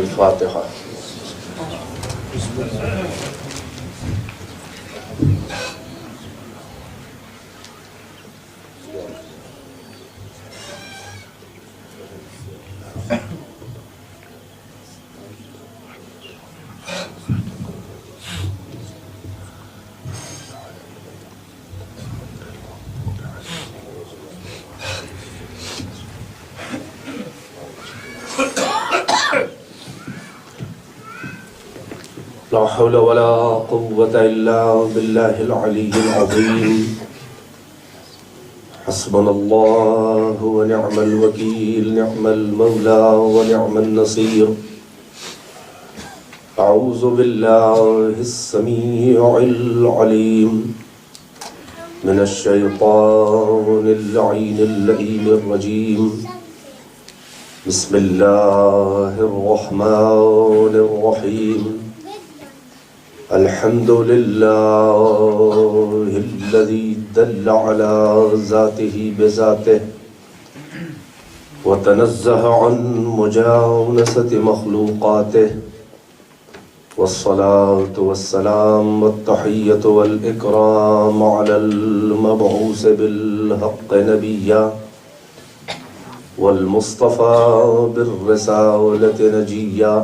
الفاتحہ۔ لا حول ولا قوة إلا بالله العلي العظيم۔ حسبنا الله ونعم الوكيل، نعم المولى ونعم النصير۔ أعوذ بالله السميع العليم من الشيطان اللعين اللئيم الرجيم۔ بسم الله الرحمن الرحيم۔ الحمد لله الذي دل على ذاته بذاته وتنزه عن مجاونسة مخلوقاته، والصلاة والسلام والتحية والإكرام على المبعوث بالحق نبيا والمصطفى بالرسالة نجيا،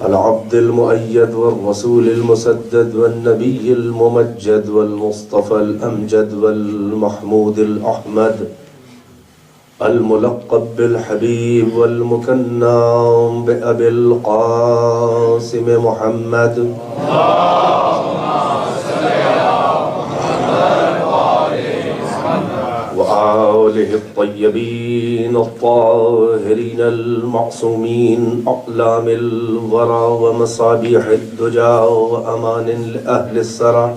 العبد المؤيد والرسول المسدد والنبي الممجد والمصطفى الأمجد والمحمود الأحمد، الملقب بالحبيب والمكنى بأبي القاسم محمد، وآله الطيبين الطاهرين المعصومين، أقلام الورى ومصابيح الدجى وأمان لأهل السرى،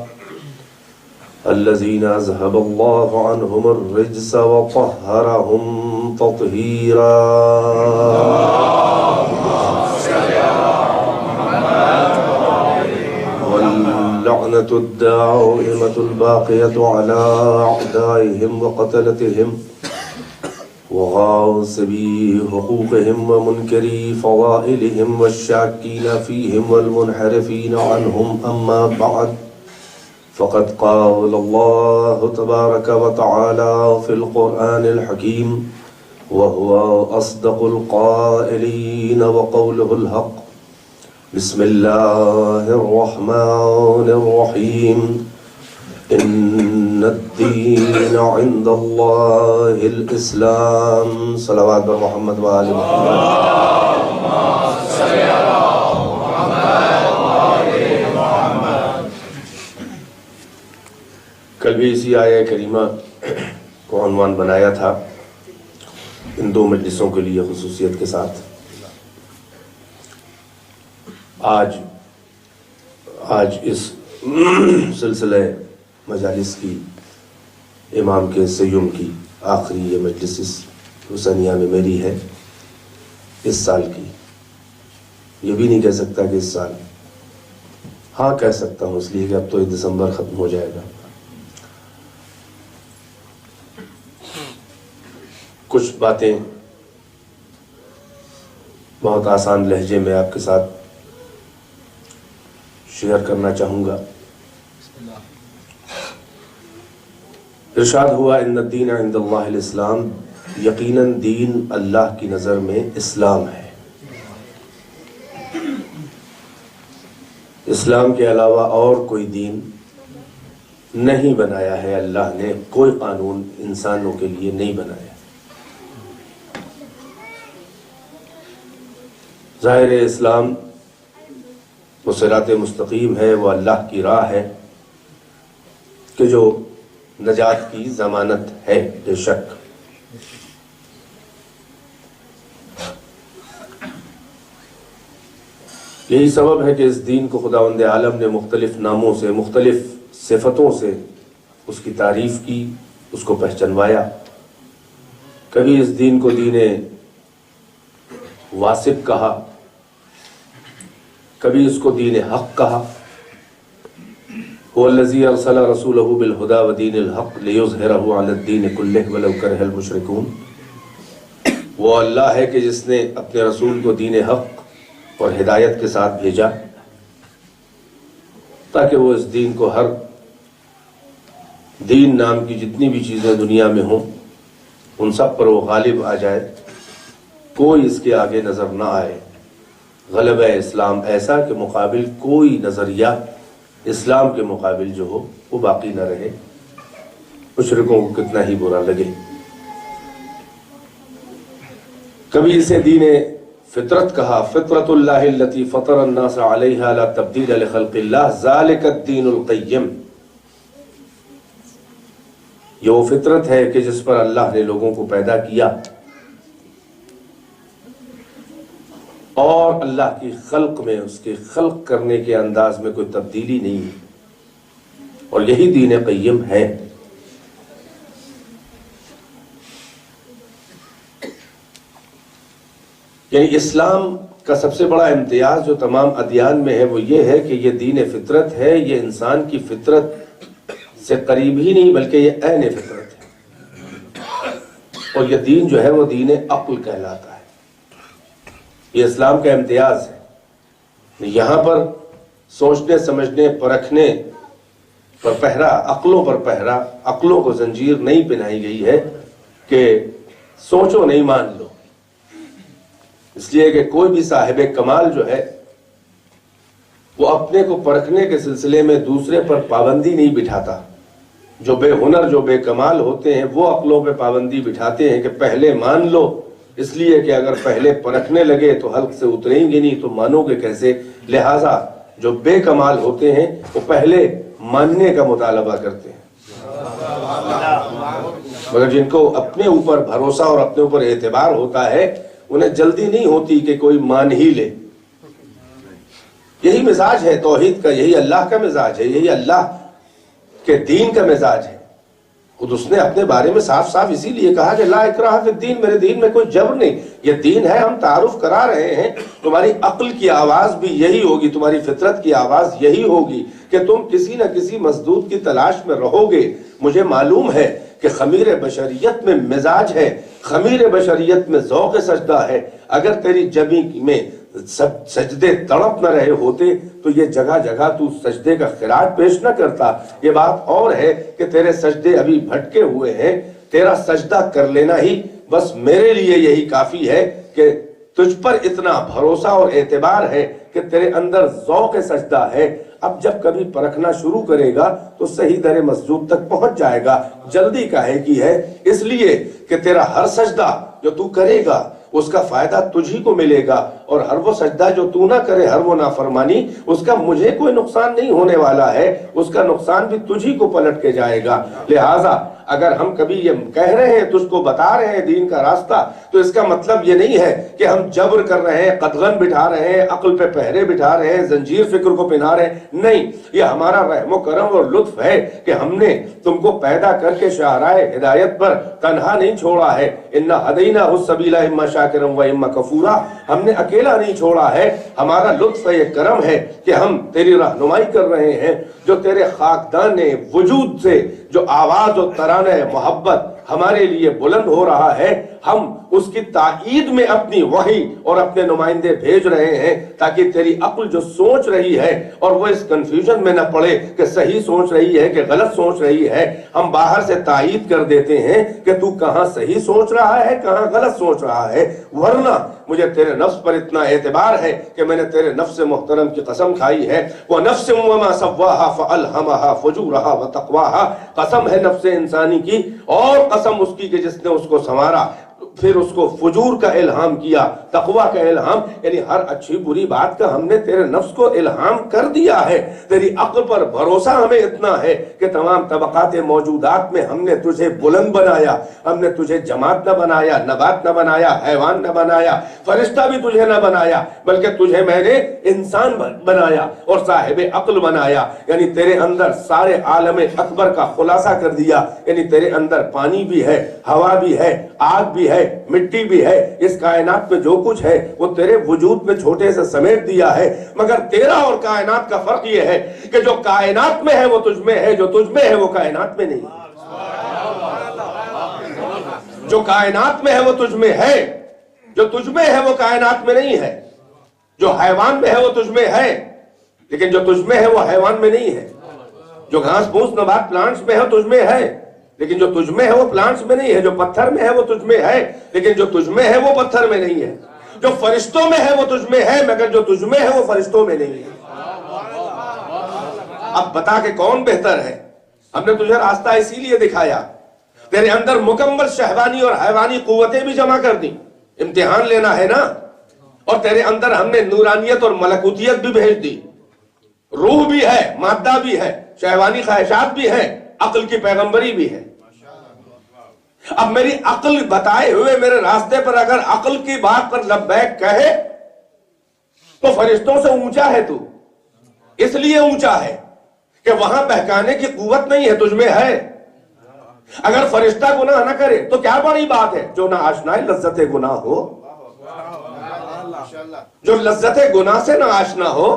الذين أذهب الله عنهم الرجس وطهرهم تطهيرا۔ واللعنة الدائمة الباقية على أعدائهم وقتلتهم وغاصبي حقوقهم ومنكري فضائلهم والشاكين فيهم والمنحرفين عنهم، أما بعد، فقد قال الله تبارك وتعالى في القرآن الحكيم وهو أصدق القائلين وقوله الحق: بسم الله الرحمن الرحيم، إن الدين عند الله الإسلام۔ صلوات بر محمد وآل محمد۔ کل بھی اسی آیہ کریمہ کو عنوان بنایا تھا ان دو مجلسوں کے لیے خصوصیت کے ساتھ۔ آج اس سلسلہ مجالس کی امام کے سیوم کی آخری یہ مجلس اس حسینیہ میں میری ہے اس سال کی۔ یہ بھی نہیں کہہ سکتا کہ اس سال، ہاں کہہ سکتا ہوں اس لیے کہ اب تو 1 دسمبر ختم ہو جائے گا۔ کچھ باتیں بہت آسان لہجے میں آپ کے ساتھ شیئر کرنا چاہوں گا۔ ارشاد ہوا: ان الدین عند اللہ الاسلام، یقیناً دین اللہ کی نظر میں اسلام ہے۔ اسلام کے علاوہ اور کوئی دین نہیں بنایا ہے اللہ نے، کوئی قانون انسانوں کے لیے نہیں بنایا۔ ظاہر اسلام وہ صراط مستقیم ہے، وہ اللہ کی راہ ہے کہ جو نجات کی ضمانت ہے بے شک۔ یہی سبب ہے کہ اس دین کو خداوند عالم نے مختلف ناموں سے، مختلف صفتوں سے اس کی تعریف کی، اس کو پہچنوایا۔ کبھی اس دین کو دین واصب کہا، کبھی اس کو دین حق کہا۔ هو الذی ارسل رسولہ بالہدی ودین الحق لیظہرہ علی الدین کلہ ولو کرہ المشرکون۔ وہ اللہ ہے کہ جس نے اپنے رسول کو دین حق اور ہدایت کے ساتھ بھیجا تاکہ وہ اس دین کو، ہر دین نام کی جتنی بھی چیزیں دنیا میں ہوں ان سب پر وہ غالب آ جائے، کوئی اس کے آگے نظر نہ آئے۔ غلبہ اسلام ایسا کہ مقابل کوئی نظریہ اسلام کے مقابل جو ہو وہ باقی نہ رہے، مشرکوں کو کتنا ہی برا لگے۔ کبھی اسے دین فطرت کہا، فطرت اللہ التی فطر الناس علیہا لا تبدیل لخلق اللہ ذالک الدین القیم۔ یہ وہ فطرت ہے کہ جس پر اللہ نے لوگوں کو پیدا کیا اور اللہ کی خلق میں، اس کے خلق کرنے کے انداز میں کوئی تبدیلی نہیں ہے، اور یہی دین قیم ہے۔ یعنی اسلام کا سب سے بڑا امتیاز جو تمام ادیان میں ہے وہ یہ ہے کہ یہ دین فطرت ہے، یہ انسان کی فطرت سے قریب ہی نہیں بلکہ یہ عین فطرت ہے، اور یہ دین جو ہے وہ دین عقل کہلاتا ہے۔ یہ اسلام کا امتیاز ہے۔ یہاں پر سوچنے سمجھنے پرکھنے پر پہرا، عقلوں پر پہرا، عقلوں کو زنجیر نہیں پہنائی گئی ہے کہ سوچو نہیں مان لو، اس لیے کہ کوئی بھی صاحب کمال جو ہے وہ اپنے کو پرکھنے کے سلسلے میں دوسرے پر پابندی نہیں بٹھاتا۔ جو بے ہنر، جو بے کمال ہوتے ہیں وہ عقلوں پہ پابندی بٹھاتے ہیں کہ پہلے مان لو، اس لیے کہ اگر پہلے پرکھنے لگے تو حلق سے اتریں گے نہیں تو مانو گے کیسے۔ لہٰذا جو بے کمال ہوتے ہیں وہ پہلے ماننے کا مطالبہ کرتے ہیں، مگر جن کو اپنے اوپر بھروسہ اور اپنے اوپر اعتبار ہوتا ہے انہیں جلدی نہیں ہوتی کہ کوئی مان ہی لے۔ یہی مزاج ہے توحید کا، یہی اللہ کا مزاج ہے، یہی اللہ کے دین کا مزاج ہے۔ خود اس نے اپنے بارے میں صاف صاف اسی لیے کہا کہ لا اکراہ فی الدین، میرے دین میں کوئی جبر نہیں، یہ دین ہے، ہم تعارف کرا رہے ہیں۔ تمہاری عقل کی آواز بھی یہی ہوگی، تمہاری فطرت کی آواز یہی ہوگی کہ تم کسی نہ کسی مسدود کی تلاش میں رہو گے۔ مجھے معلوم ہے کہ خمیر بشریت میں مزاج ہے، خمیر بشریت میں ذوق سجدہ ہے۔ اگر تیری جبیں میں سجدے تڑپ نہ رہے ہوتے تو یہ جگہ جگہ تو سجدے کا خراج پیش نہ کرتا۔ یہ بات اور ہے کہ تیرے سجدے ابھی بھٹکے ہوئے ہیں، تیرا سجدہ کر لینا ہی بس میرے لیے یہی کافی ہے کہ تجھ پر اتنا بھروسہ اور اعتبار ہے کہ تیرے اندر ذوق سجدہ ہے۔ اب جب کبھی پرکھنا شروع کرے گا تو صحیح در مسجود تک پہنچ جائے گا۔ جلدی کاہے کی ہے؟ اس لیے کہ تیرا ہر سجدہ جو تو کرے گا اس کا فائدہ تجھی کو ملے گا، اور ہر وہ سجدہ جو تو نہ کرے، ہر وہ نافرمانی، اس کا مجھے کوئی نقصان نہیں ہونے والا ہے، اس کا نقصان بھی تجھی کو پلٹ کے جائے گا۔ لہٰذا اگر ہم کبھی یہ کہہ رہے ہیں، تجھ کو بتا رہے ہیں دین کا راستہ، تو اس کا مطلب یہ نہیں ہے کہ ہم جبر کر رہے ہیں، قدغن بٹھا رہے ہیں، عقل پہ پہرے بٹھا رہے ہیں، زنجیر فکر کو پہنا رہے ہیں۔ نہیں، یہ ہمارا رحم و کرم اور لطف ہے کہ ہم نے تم کو پیدا کر کے شاہراہ ہدایت پر تنہا نہیں چھوڑا ہے۔ اِنَّا هَدَيْنَاهُ السَّبِيلَ إِمَّا شَاكِرًا وَإِمَّا كَفُورًا، ہم نے اکیلا نہیں چھوڑا ہے۔ ہمارا لطف ہے، یہ کرم ہے کہ ہم تیری رہنمائی کر رہے ہیں۔ جو تیرے خاکدان وجود سے جو آواز و ترانہ محبت ہمارے لیے بلند ہو رہا ہے، ہم اس کی تائید میں اپنی وحی اور اپنے نمائندے بھیج رہے ہیں تاکہ تیری عقل جو سوچ رہی ہے اور وہ اس کنفیوژن میں نہ پڑے کہ صحیح سوچ رہی ہے کہ غلط سوچ رہی ہے، ہم باہر سے تائید کر دیتے ہیں کہ تو کہاں صحیح سوچ رہا ہے، کہاں غلط سوچ رہا ہے۔ ورنہ مجھے تیرے نفس پر اتنا اعتبار ہے کہ میں نے تیرے نفس محترم کی قسم کھائی ہے، وَنَفْسٍ وَمَا سَوَّاهَا فَأَلْهَمَهَا فُجُورَهَا وَتَقْوَاهَا، قسم ہے نفس انسانی کی اور قسم اس کی کہ جس نے اس کو سنوارا، پھر اس کو فجور کا الہام کیا، تقوی کا الہام، یعنی ہر اچھی بری بات کا ہم نے تیرے نفس کو الہام کر دیا ہے۔ تیری عقل پر بھروسہ ہمیں اتنا ہے کہ تمام طبقات موجودات میں ہم نے تجھے بلند بنایا، ہم نے تجھے جماعت نہ بنایا، نبات نہ بنایا، حیوان نہ بنایا، فرشتہ بھی تجھے نہ بنایا، بلکہ تجھے میں نے انسان بنایا اور صاحب عقل بنایا۔ یعنی تیرے اندر سارے عالم اکبر کا خلاصہ کر دیا، یعنی تیرے اندر پانی بھی ہے، ہوا بھی ہے، آگ بھی ہے، مٹی بھی ہے، اس کائنات میں جو کچھ ہے وہ تیرے وجود میں چھوٹے سے سمیٹ دیا ہے۔ مگر تیرا اور کائنات کا فرق یہ ہے کہ جو کائنات میں ہے وہ تجھ میں ہے، جو تجھ میں ہے وہ کائنات میں نہیں۔ جو کائنات میں ہے وہ تجھ میں ہے، جو تجھ میں ہے وہ کائنات میں نہیں ہے۔ جو حیوان میں ہے وہ تجھ میں ہے، لیکن جو تجھ میں ہے وہ حیوان میں نہیں ہے۔ جو گھاس پھوس نبات پلانٹس میں ہے تجھ میں ہے، لیکن جو تجھ میں ہے وہ پلانٹس میں نہیں ہے۔ جو پتھر میں ہے وہ تجھ میں ہے، لیکن جو تجھ میں ہے وہ پتھر میں نہیں ہے۔ جو فرشتوں میں ہے وہ تجھ میں ہے، مگر جو تجھ میں ہے وہ فرشتوں میں نہیں ہے۔ اب بتا کہ کون بہتر ہے؟ ہم نے تجھے راستہ اسی لیے دکھایا، تیرے اندر مکمل شہوانی اور حیوانی قوتیں بھی جمع کر دیں، امتحان لینا ہے نا، اور تیرے اندر ہم نے نورانیت اور ملکوتیت بھی بھیج دی، روح بھی ہے، مادہ بھی ہے، شہوانی خواہشات بھی ہیں، عقل کی پیغمبری بھی ہے۔ اب میری عقل بتائے ہوئے میرے راستے پر اگر عقل کی بات پر لبیک کہے تو فرشتوں سے اونچا ہے تو، اس لیے اونچا ہے کہ وہاں بہکانے کی قوت نہیں ہے، تجھ میں ہے۔ اگر فرشتہ گناہ نہ کرے تو کیا بڑی بات ہے؟ جو نہ آشنا لذت گناہ ہو، جو لذت گناہ سے نہ آشنا ہو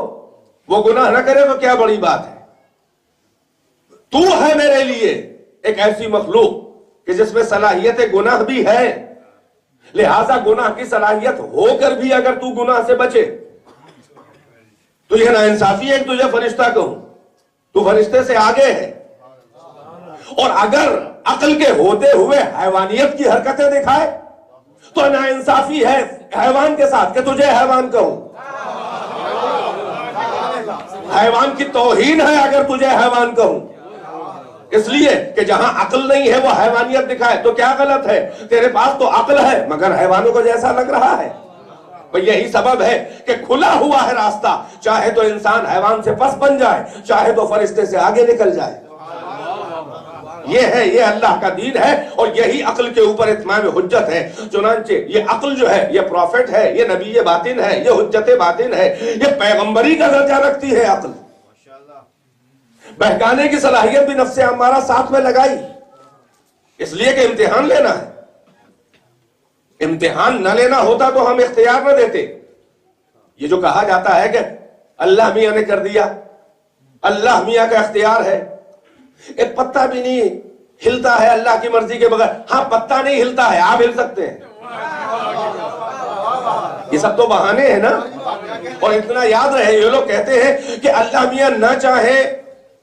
وہ گناہ نہ کرے تو کیا بڑی بات ہے؟ تو ہے میرے لیے ایک ایسی مخلوق کہ جس میں صلاحیت گناہ بھی ہے، لہذا گناہ کی صلاحیت ہو کر بھی اگر تو گناہ سے بچے تو یہ ناانصافی ہے کہ تجھے فرشتہ کہوں، تو فرشتے سے آگے ہے۔ اور اگر عقل کے ہوتے ہوئے حیوانیت کی حرکتیں دکھائے تو ناانصافی ہے حیوان کے ساتھ کہ تجھے حیوان کہوں، حیوان کی توہین ہے اگر تجھے حیوان کہوں، اس لیے کہ جہاں عقل نہیں ہے وہ حیوانیت دکھائے تو کیا غلط ہے؟ تیرے پاس تو عقل ہے مگر حیوانوں کو جیسا لگ رہا ہے۔ یہی سبب ہے کہ کھلا ہوا ہے راستہ، چاہے تو انسان حیوان سے پس بن جائے، چاہے تو فرشتے سے آگے نکل جائے۔ یہ اللہ کا دین ہے، اور یہی عقل کے اوپر اتمام حجت ہے۔ چنانچہ یہ عقل جو ہے یہ پروفٹ ہے، یہ نبی باطن ہے، یہ حجت باطن ہے، یہ پیغمبری کا درجہ رکھتی ہے عقل۔ بہکانے کی صلاحیت بھی نفس امارہ ساتھ میں لگائی، اس لیے کہ امتحان لینا ہے۔ امتحان نہ لینا ہوتا تو ہم اختیار نہ دیتے۔ یہ جو کہا جاتا ہے کہ اللہ میاں نے کر دیا، اللہ میاں کا اختیار ہے، ایک پتا بھی نہیں ہلتا ہے اللہ کی مرضی کے بغیر۔ ہاں پتا نہیں ہلتا ہے، آپ ہل سکتے ہیں، یہ سب تو بہانے ہیں نا۔ اور اتنا یاد رہے، یہ لوگ کہتے ہیں کہ اللہ میاں نہ چاہے،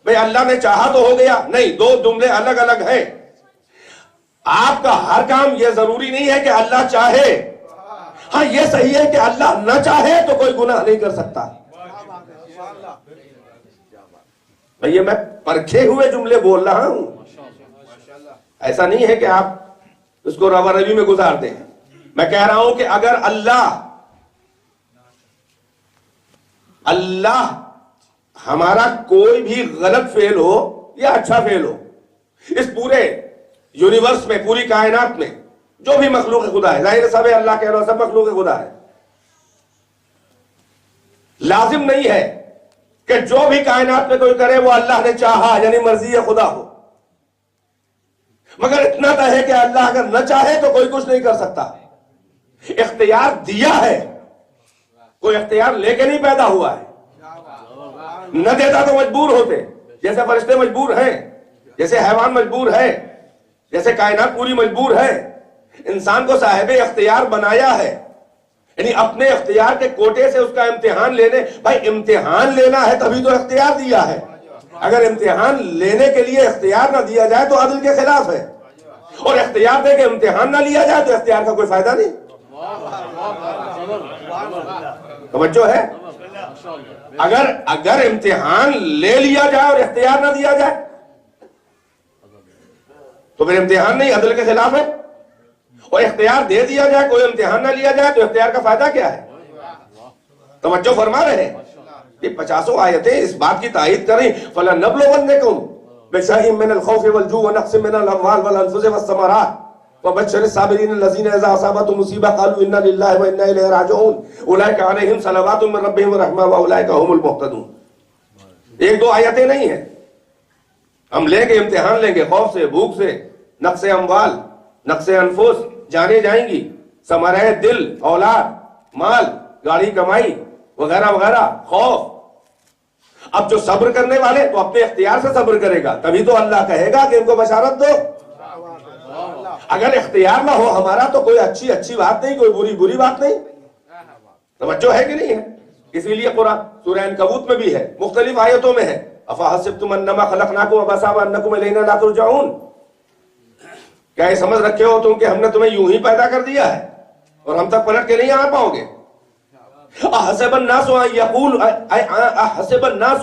بھئی اللہ نے چاہا تو ہو گیا، نہیں، دو جملے الگ الگ ہیں۔ آپ کا ہر کام یہ ضروری نہیں ہے کہ اللہ چاہے، ہاں یہ صحیح ہے کہ اللہ نہ چاہے تو کوئی گناہ نہیں کر سکتا۔ بھئی میں پرکھے ہوئے جملے بول رہا ہوں، ایسا نہیں ہے کہ آپ اس کو روا روی میں گزار دیں۔ میں کہہ رہا ہوں کہ اگر اللہ ہمارا کوئی بھی غلط فعل ہو یا اچھا فعل ہو، اس پورے یونیورس میں، پوری کائنات میں جو بھی مخلوق خدا ہے، ظاہر سب اللہ کہہ رہا سب مخلوق خدا ہے، لازم نہیں ہے کہ جو بھی کائنات میں کوئی کرے وہ اللہ نے چاہا یعنی مرضی خدا ہو، مگر اتنا تو ہے کہ اللہ اگر نہ چاہے تو کوئی کچھ نہیں کر سکتا۔ اختیار دیا ہے، کوئی اختیار لے کے نہیں پیدا ہوا ہے، نہ دیتا تو مجبور ہوتے، جیسے فرشتے مجبور ہیں، جیسے حیوان مجبور ہے، جیسے کائنات پوری مجبور ہے۔ انسان کو صاحب اختیار بنایا ہے، یعنی اپنے اختیار کے کوٹے سے اس کا امتحان لینے، بھائی امتحان لینا ہے تبھی تو اختیار دیا ہے۔ اگر امتحان لینے کے لیے اختیار نہ دیا جائے تو عدل کے خلاف ہے، اور اختیار دے کے امتحان نہ لیا جائے تو اختیار کا کوئی فائدہ نہیں۔ توجہ ہے؟ اگر امتحان لے لیا جائے اور اختیار نہ دیا جائے تو پھر امتحان نہیں، عدل کے خلاف ہے، اور اختیار دے دیا جائے کوئی امتحان نہ لیا جائے تو اختیار کا فائدہ کیا ہے؟ توجہ فرما رہے ہیں؟ یہ 50 آیتیں اس بات کی تائید کر رہی، فَلَنَبْلُوَنَّكُمْ بِشَيْءٍ مِّنَ الْخَوْفِ وَالْجُوعِ وَنَقْصٍ مِّنَ الْأَمْوَالِ وَالْأَنفُسِ وَالثَّمَرَاتِ وَبَشِّرِ الصَّابِرِينَ الَّذِينَ إِذَا أَصَابَتْهُمْ مُصِيبَةٌ قَالُوا إِنَّا لِلَّهِ وَإِنَّا إِلَيْهِ رَاجِعُونَ أُولَٰئِكَ عَلَيْهِمْ صَلَوَاتٌ مِّن رَّبِّهِمْ وَرَحْمَةٌ وَأُولَٰئِكَ هُمُ الْمُهْتَدُونَ۔ ایک دو آیتیں نہیں ہیں، ہم لیں گے امتحان لیں گے، خوف سے، بھوک سے، نقص اموال، نقص انفس جانے جائیں گی، ثمرۂ دل، اولاد، مال، گاڑی کمائی وغیرہ وغیرہ، خوف۔ اب جو صبر کرنے والے تو اپنے اختیار سے صبر کرے گا، تبھی تو اللہ کہے گا کہ ان کو بشارت دو۔ اگر اختیار نہ ہو ہمارا تو کوئی اچھی بات نہیں، کوئی بری بات نہیں۔ توجہ ہے کہ نہیں ہے؟ اسی لیے قرآن سورہ عنکبوت میں بھی ہے، مختلف آیتوں میں ہے، افحسبتم انما خلقناکم عبثا وانکم الینا لا ترجعون، کیا یہ سمجھ رکھے ہو تم کہ ہم نے تمہیں یوں ہی پیدا کر دیا ہے اور ہم تک پلٹ کے نہیں آ پاؤ گے؟ احسب الناس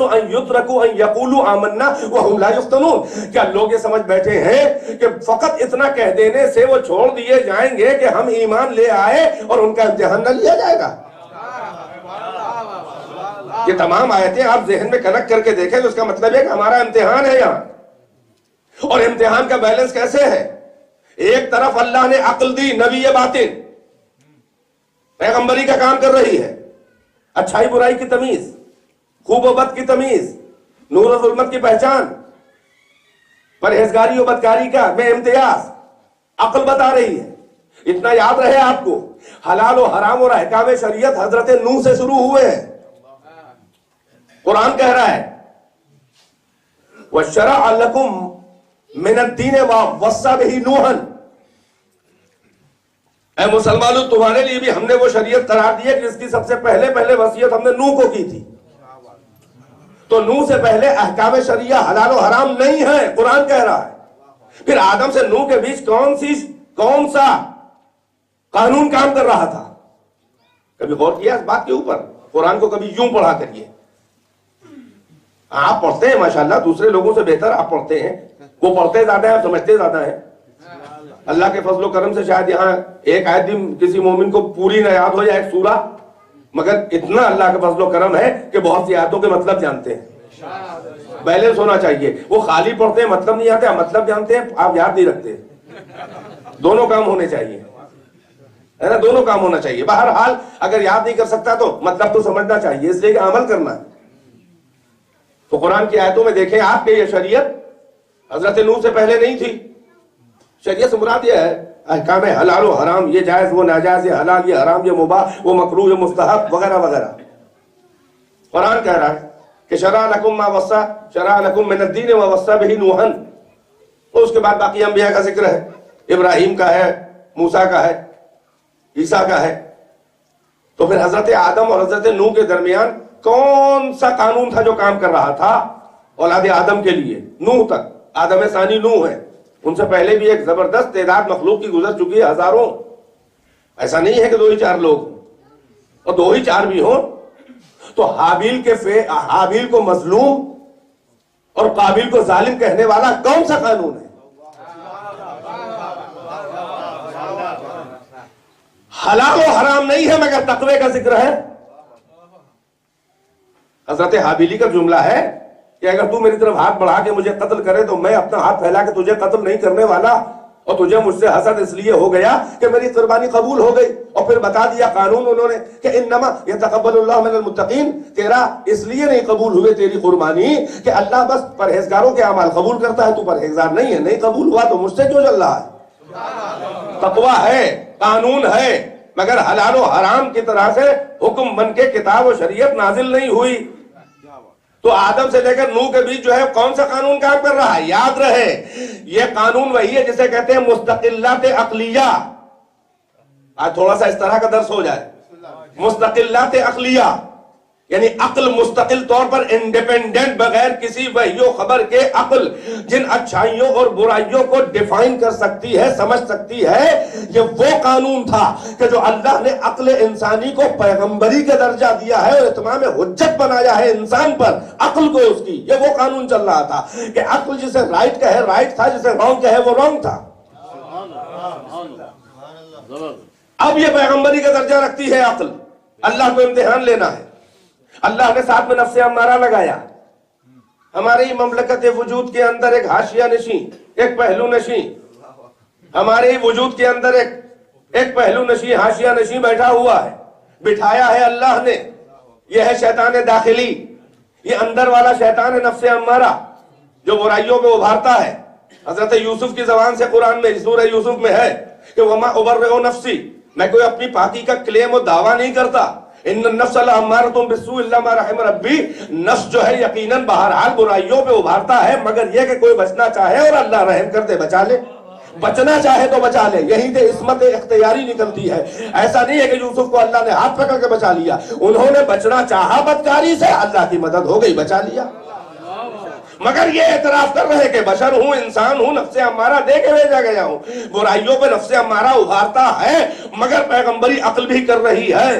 ان یترکوا ان یقولوا آمنا وهم لا یفتنون، کیا لوگ یہ سمجھ بیٹھے ہیں کہ فقط اتنا کہہ دینے سے وہ چھوڑ دیے جائیں گے کہ ہم ایمان لے آئے اور ان کا امتحان نہ لیا جائے گا؟ یہ تمام آیتیں آپ ذہن میں کنیکٹ کر کے دیکھیں تو اس کا مطلب ہے کہ ہمارا امتحان ہے یہاں، اور امتحان کا بیلنس کیسے ہے؟ ایک طرف اللہ نے عقل دی، نبی باطن پیغمبری کا کام کر رہی ہے، اچھائی برائی کی تمیز، خوب و بد کی تمیز، نور و ظلمت کی پہچان، پرہیزگاری و بدکاری کا میں امتیاز، عقل بتا رہی ہے۔ اتنا یاد رہے آپ کو، حلال و حرام اور احکام شریعت حضرت نوح سے شروع ہوئے ہیں۔ قرآن کہہ رہا ہے وَشَرَعَ لَكُم مِّنَ الدِّينِ مَا وَصَّىٰ بِهِ نُوحًا، اے مسلمانوں تمہارے لیے بھی ہم نے وہ شریعت قرار دی ہے جس کی سب سے پہلے وصیت ہم نے نوح کو کی تھی۔ تو نوح سے پہلے احکام شریعہ حلال و حرام نہیں ہے، قرآن کہہ رہا ہے۔ پھر آدم سے نوح کے بیچ کون سا قانون کام کر رہا تھا؟ کبھی غور کیا اس بات کے اوپر؟ قرآن کو کبھی یوں پڑھا کریے۔ آپ پڑھتے ہیں ماشاءاللہ، دوسرے لوگوں سے بہتر آپ پڑھتے ہیں، وہ پڑھتے زیادہ ہیں، سمجھتے زیادہ ہیں۔ اللہ کے فضل و کرم سے شاید یہاں ایک آیت بھی کسی مومن کو پوری نہ یاد ہو جائے، ایک سورہ، مگر اتنا اللہ کا فضل و کرم ہے کہ بہت سی آیتوں کے مطلب جانتے ہیں۔ بیلنس ہونا چاہیے، وہ خالی پڑھتے ہیں مطلب نہیں آتے، مطلب جانتے ہیں آپ یاد نہیں رکھتے، دونوں کام ہونے چاہیے، ہے نا، دونوں کام ہونا چاہیے۔ بہرحال اگر یاد نہیں کر سکتا تو مطلب تو سمجھنا چاہیے، اس لیے کہ عمل کرنا ہے۔ تو قرآن کی آیتوں میں دیکھیں آپ کہ یہ شریعت حضرت نوح سے پہلے نہیں تھی۔ شریعت سے مراد یہ ہے احکام حلال و حرام، یہ جائز وہ ناجائز، یہ حلال یہ حرام، یہ مباح وہ مکروہ یہ مستحب وغیرہ وغیرہ۔ قرآن کہہ رہا ہے کہ شرع لکم ما وصى شرع لکم من الدین ووصى به نوحا، اور اس کے بعد باقی انبیاء کا ذکر ہے، ابراہیم کا ہے، موسیٰ کا ہے، عیسیٰ کا ہے۔ تو پھر حضرت آدم اور حضرت نوح کے درمیان کون سا قانون تھا جو کام کر رہا تھا اولاد آدم کے لیے؟ نوح تک، آدم ثانی نوح ہے، ان سے پہلے بھی ایک زبردست تعداد مخلوق کی گزر چکی ہے، ہزاروں۔ ایسا نہیں ہے کہ 2 ہی 4 لوگ، اور 2 ہی 4 بھی ہوں تو حابیل کو مظلوم اور قابیل کو ظالم کہنے والا کون سا قانون ہے؟ حلال و حرام نہیں ہے مگر تقوی کا ذکر ہے۔ حضرت حابیلی کا جملہ ہے کہ اگر تو میری طرف ہاتھ بڑھا کے مجھے قتل کرے تو میں اپنا ہاتھ پھیلا کے تجھے قتل نہیں کرنے والا، اور تجھے مجھ سے حسد اس لیے ہو گیا کہ میری قربانی قبول ہو گئی۔ اور پھر بتا دیا قانون انہوں نے کہ انما یتقبل اللہ من المتقین، تیرا اس لیے نہیں قبول ہوئے تیری قربانی کہ اللہ بس پرہیزگاروں کے اعمال قبول کرتا ہے، تو پرہیزگار نہیں ہے، نہیں قبول ہوا تو مجھ سے کیوں چل رہا ہے؟ تقویٰ ہے، قانون ہے، مگر حلال و حرام کی طرح سے حکم بن کے کتاب و شریعت نازل نہیں ہوئی۔ تو آدم سے لے کر نوح کے بیچ جو ہے کون سا قانون کام کر رہا ہے؟ یاد رہے یہ قانون وہی ہے جسے کہتے ہیں مستقلات عقلیہ۔ آج تھوڑا سا اس طرح کا درس ہو جائے، مستقلات عقلیہ یعنی عقل مستقل طور پر انڈیپینڈنٹ، بغیر کسی وحی و خبر کے عقل جن اچھائیوں اور برائیوں کو ڈیفائن کر سکتی ہے، سمجھ سکتی ہے، یہ وہ قانون تھا کہ جو اللہ نے عقل انسانی کو پیغمبری کا درجہ دیا ہے اور اتمام حجت بنایا ہے انسان پر، عقل کو اس کی۔ یہ وہ قانون چل رہا تھا کہ عقل جسے رائٹ کہے رائٹ تھا، جسے رانگ کہے وہ رانگ تھا۔ اب یہ پیغمبری کا درجہ رکھتی ہے عقل، اللہ کو امتحان لینا ہے۔ اللہ نے ساتھ میں نفس امارہ لگایا، ہماری مملکت وجود کے اندر ایک حاشیہ نشین، ایک پہلو نشین، ہمارے وجود کے اندر ایک پہلو نشین، حاشیہ نشین بیٹھا ہوا ہے، بٹھایا ہے اللہ نے۔ یہ ہے شیطان داخلی، یہ اندر والا شیطان ہے نفس امارہ جو برائیوں کو ابھارتا ہے۔ حضرت یوسف کی زبان سے قرآن میں سورہ یوسف میں ہے کہ وما ابرئ نفسی، میں کوئی اپنی پاکی کا کلیم و دعویٰ نہیں کرتا، ان النفس لامارۃ بالسوء الا ما رحم ربی، نفس جو ہے یقیناً بہرحال برائیوں پہ ابھارتا ہے، مگر یہ کہ کوئی بچنا چاہے اور اللہ رحم کر دے بچا لے۔ بچنا چاہے تو بچا لے، یہیں سے عصمت اختیاری نکلتی ہے۔ ایسا نہیں ہے کہ یوسف کو اللہ نے ہاتھ پکڑ کے بچا لیا، انہوں نے بچنا چاہا بدکاری سے، اللہ کی مدد ہو گئی، بچا لیا۔ مگر یہ اعتراف کر رہے کہ بشر ہوں، انسان ہوں، نفس امارہ دے کے بھیجا گیا ہوں، برائیوں پہ نفس امارہ ابھارتا ہے، مگر پیغمبری عقل بھی کر رہی ہے۔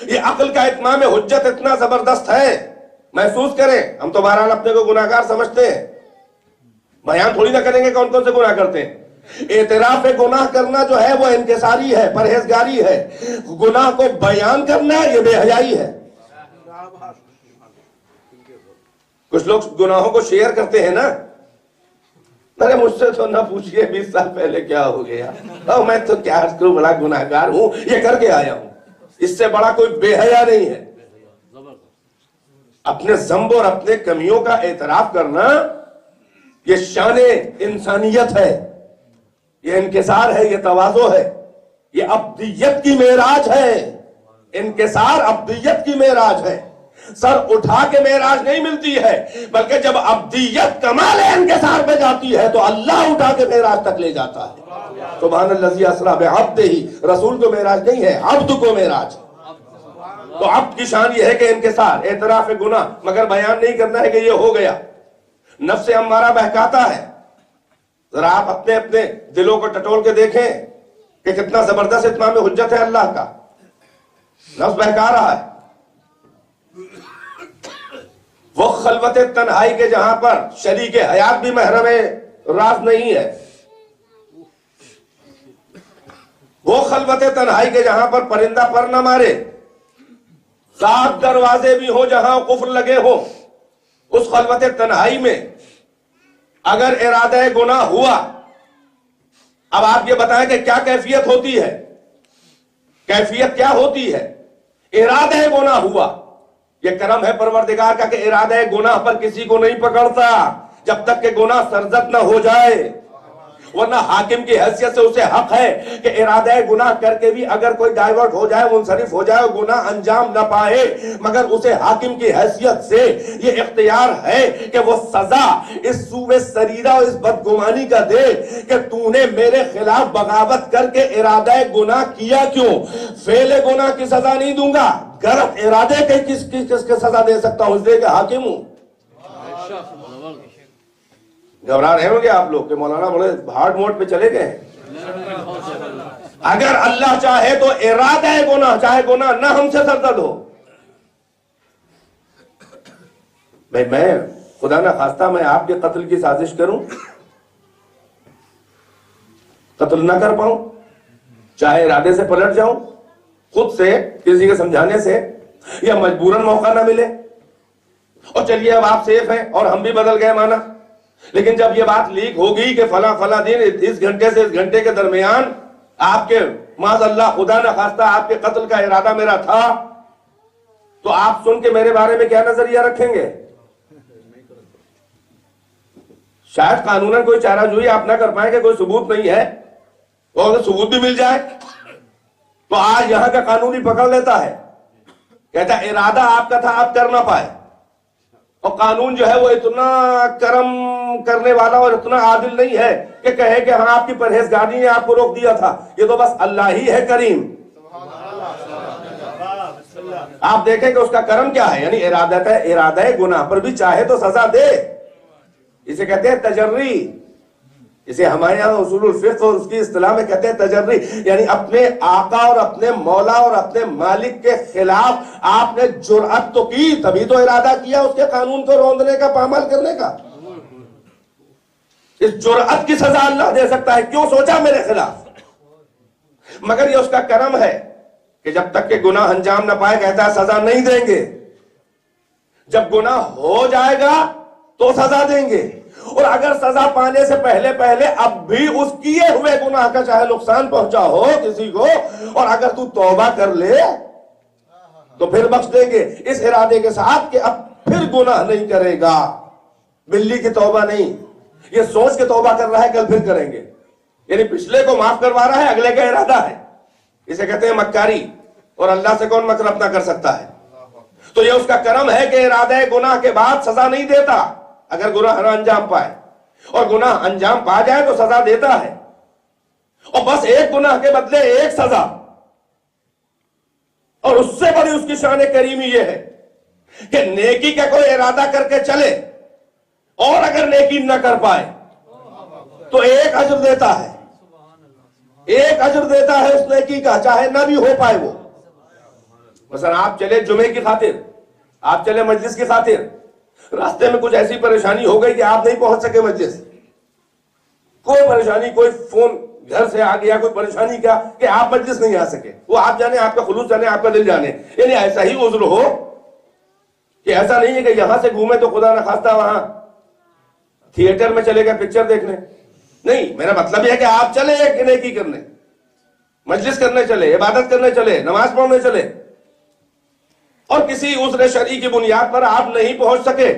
یہ عقل کا اتمام حجت اتنا زبردست ہے، محسوس کریں۔ ہم تو بہرحال اپنے کو گناہگار سمجھتے ہیں، بیان تھوڑی نہ کریں گے کون کون سے گناہ کرتے ہیں۔ اعتراف گناہ کرنا جو ہے وہ انکساری ہے، پرہیزگاری ہے، گناہ کو بیان کرنا یہ بے حیائی ہے۔ کچھ لوگ گناہوں کو شیئر کرتے ہیں نا، ارے مجھ سے تو نہ پوچھئے 20 سال پہلے کیا ہو گیا، میں تو کیا کروں، بڑا گناہگار ہوں، یہ کر کے آیا ہوں۔ اس سے بڑا کوئی بے حیا نہیں ہے۔ اپنے ذنب اور اپنے کمیوں کا اعتراف کرنا یہ شان انسانیت ہے، یہ انکسار ہے، یہ تواضع ہے، یہ عبدیت کی معراج ہے۔ انکسار عبدیت کی معراج ہے، سر اٹھا کے معراج نہیں ملتی ہے، بلکہ جب عبدیت کمال انکسار پہ جاتی ہے تو اللہ اٹھا کے معراج تک لے جاتا ہے۔ سبحان الذی اسریٰ بعبدہ، رسول کو معراج نہیں ہے، عبد کو معراج۔ تو عبد کی شان یہ ہے کہ انکسار، اعتراف گناہ، مگر بیان نہیں کرنا ہے کہ یہ ہو گیا۔ نفس امارہ بہکاتا ہے، ذرا آپ اپنے اپنے دلوں کو ٹٹول کے دیکھیں کہ کتنا زبردست اتمام حجت ہے اللہ کا۔ نفس بہکا رہا ہے، وہ خلوت تنہائی کے جہاں پر شریک حیات بھی محرم راز نہیں ہے، وہ خلوت تنہائی کے جہاں پر پرندہ پر نہ مارے، 7 دروازے بھی ہوں جہاں قفل لگے ہوں، اس خلوت تنہائی میں اگر ارادہ گناہ ہوا، اب آپ یہ بتائیں کہ کیا کیفیت ہوتی ہے؟ کیفیت کیا ہوتی ہے؟ ارادہ گناہ ہوا، یہ کرم ہے پروردگار کا کہ ارادہ گناہ پر کسی کو نہیں پکڑتا جب تک کہ گناہ سرزد نہ ہو جائے، ورنہ حاکم کی حیثیت سے اسے حق ہے کہ ارادہ گناہ کر کے بھی اگر کوئی ڈائیورٹ ہو جائے، منصرف ہو جائے، گناہ انجام نہ پائے، مگر اسے حاکم کی حیثیت سے یہ اختیار ہے کہ وہ سزا اس سوء سریرہ اور اس بدگمانی کا دے کہ تو نے میرے خلاف بغاوت کر کے ارادہ گناہ کیا کیوں؟ فعل گناہ کی سزا نہیں دوں گا، غلط ارادے کے کس کے سزا دے سکتا ہوں، اس لیے کہ حاکم ہوں۔ گھبرا رہے ہوں گے آپ لوگ کہ مولانا بڑے ہارڈ موڈ پہ چلے گئے ہیں۔ اگر اللہ چاہے تو ارادہ گناہ، چاہے گناہ نہ ہم سے سرزد ہو، میں خدا نہ خواستہ میں آپ کے قتل کی سازش کروں، قتل نہ کر پاؤں، چاہے ارادے سے پلٹ جاؤں، خود سے کسی کے سمجھانے سے، یا مجبوراً موقع نہ ملے، اور چلیے اب آپ سیف ہیں اور ہم بھی بدل گئے مانا، لیکن جب یہ بات لیک ہوگی کہ فلاں دن اس گھنٹے سے اس گھنٹے کے درمیان آپ کے معاذ اللہ خدا نہ خواستہ آپ کے قتل کا ارادہ میرا تھا، تو آپ سن کے میرے بارے میں کیا نظریہ رکھیں گے؟ شاید قانوناً کوئی چارہ جوئی آپ نہ کر پائیں کہ کوئی ثبوت نہیں ہے، اور اگر ثبوت بھی مل جائے تو آج یہاں کا قانون ہی پکڑ لیتا ہے، کہتا ہے ارادہ آپ کا تھا، آپ کر نہ پائے، اور قانون جو ہے وہ اتنا کرم کرنے والا اور اتنا عادل نہیں ہے کہ کہے کہ ہاں آپ کی پرہیزگاری نے آپ کو روک دیا تھا، یہ تو بس اللہ ہی ہے کریم۔ آپ دیکھیں کہ اس کا کرم کیا ہے، یعنی ارادہ گناہ پر بھی چاہے تو سزا دے، اسے کہتے ہیں تجری، اسے ہمارے یہاں اصول الفقہ اور اس کی اصطلاح میں کہتے ہیں تجری، یعنی اپنے آقا اور اپنے مولا اور اپنے مالک کے خلاف آپ نے جرأت تو کی، تبھی تو ارادہ کیا اس کے قانون کو روندنے کا، پامال کرنے کا۔ اس جرأت کی سزا اللہ دے سکتا ہے، کیوں سوچا میرے خلاف؟ مگر یہ اس کا کرم ہے کہ جب تک کہ گناہ انجام نہ پائے کہتا ہے سزا نہیں دیں گے، جب گناہ ہو جائے گا تو سزا دیں گے، اور اگر سزا پانے سے پہلے اب بھی اس کیے ہوئے گناہ کا چاہے نقصان پہنچا ہو کسی کو، اور اگر تو توبہ کر لے تو پھر بخش دیں گے، اس ارادے کے ساتھ کہ اب پھر گناہ نہیں کرے گا۔ بلی کی توبہ نہیں، یہ سوچ کے توبہ کر رہا ہے کل پھر کریں گے، یعنی پچھلے کو معاف کروا رہا ہے، اگلے کا ارادہ ہے، اسے کہتے ہیں مکاری، اور اللہ سے کون مکر اپنا کر سکتا ہے؟ تو یہ اس کا کرم ہے کہ ارادہ گناہ کے بعد سزا نہیں دیتا اگر گناہ نہ انجام پائے، اور گناہ انجام پا جائے تو سزا دیتا ہے، اور بس ایک گناہ کے بدلے ایک سزا، اور اس سے بڑی اس کی شان کریمی یہ ہے کہ نیکی کا کوئی ارادہ کر کے چلے اور اگر نیکی نہ کر پائے تو ایک اجر دیتا ہے، ایک اجر دیتا ہے اس نیکی کا، چاہے نہ بھی ہو پائے وہ۔ مثلا آپ چلے جمعے کی خاطر، آپ چلے مجلس کی خاطر، راستے میں کچھ ایسی پریشانی ہو گئی کہ آپ نہیں پہنچ سکے مجلس، کوئی پریشانی، کوئی فون گھر سے آ گیا، کوئی پریشانی کیا کہ آپ مجلس نہیں آ سکے، وہ آپ جانے، آپ کا خلوص جانے، آپ کا دل جانے، یعنی ایسا ہی عذر ہو کہ ایسا نہیں ہے کہ یہاں سے گھومے تو خدا نخواستہ وہاں تھیٹر میں چلے گئے پکچر دیکھنے، نہیں، میرا مطلب یہ ہے کہ آپ چلے ایک نیکی کرنے، مجلس کرنے چلے، عبادت کرنے چلے، نماز پڑھنے چلے، اور کسی عذر شرعی کی بنیاد پر آپ نہیں پہنچ سکے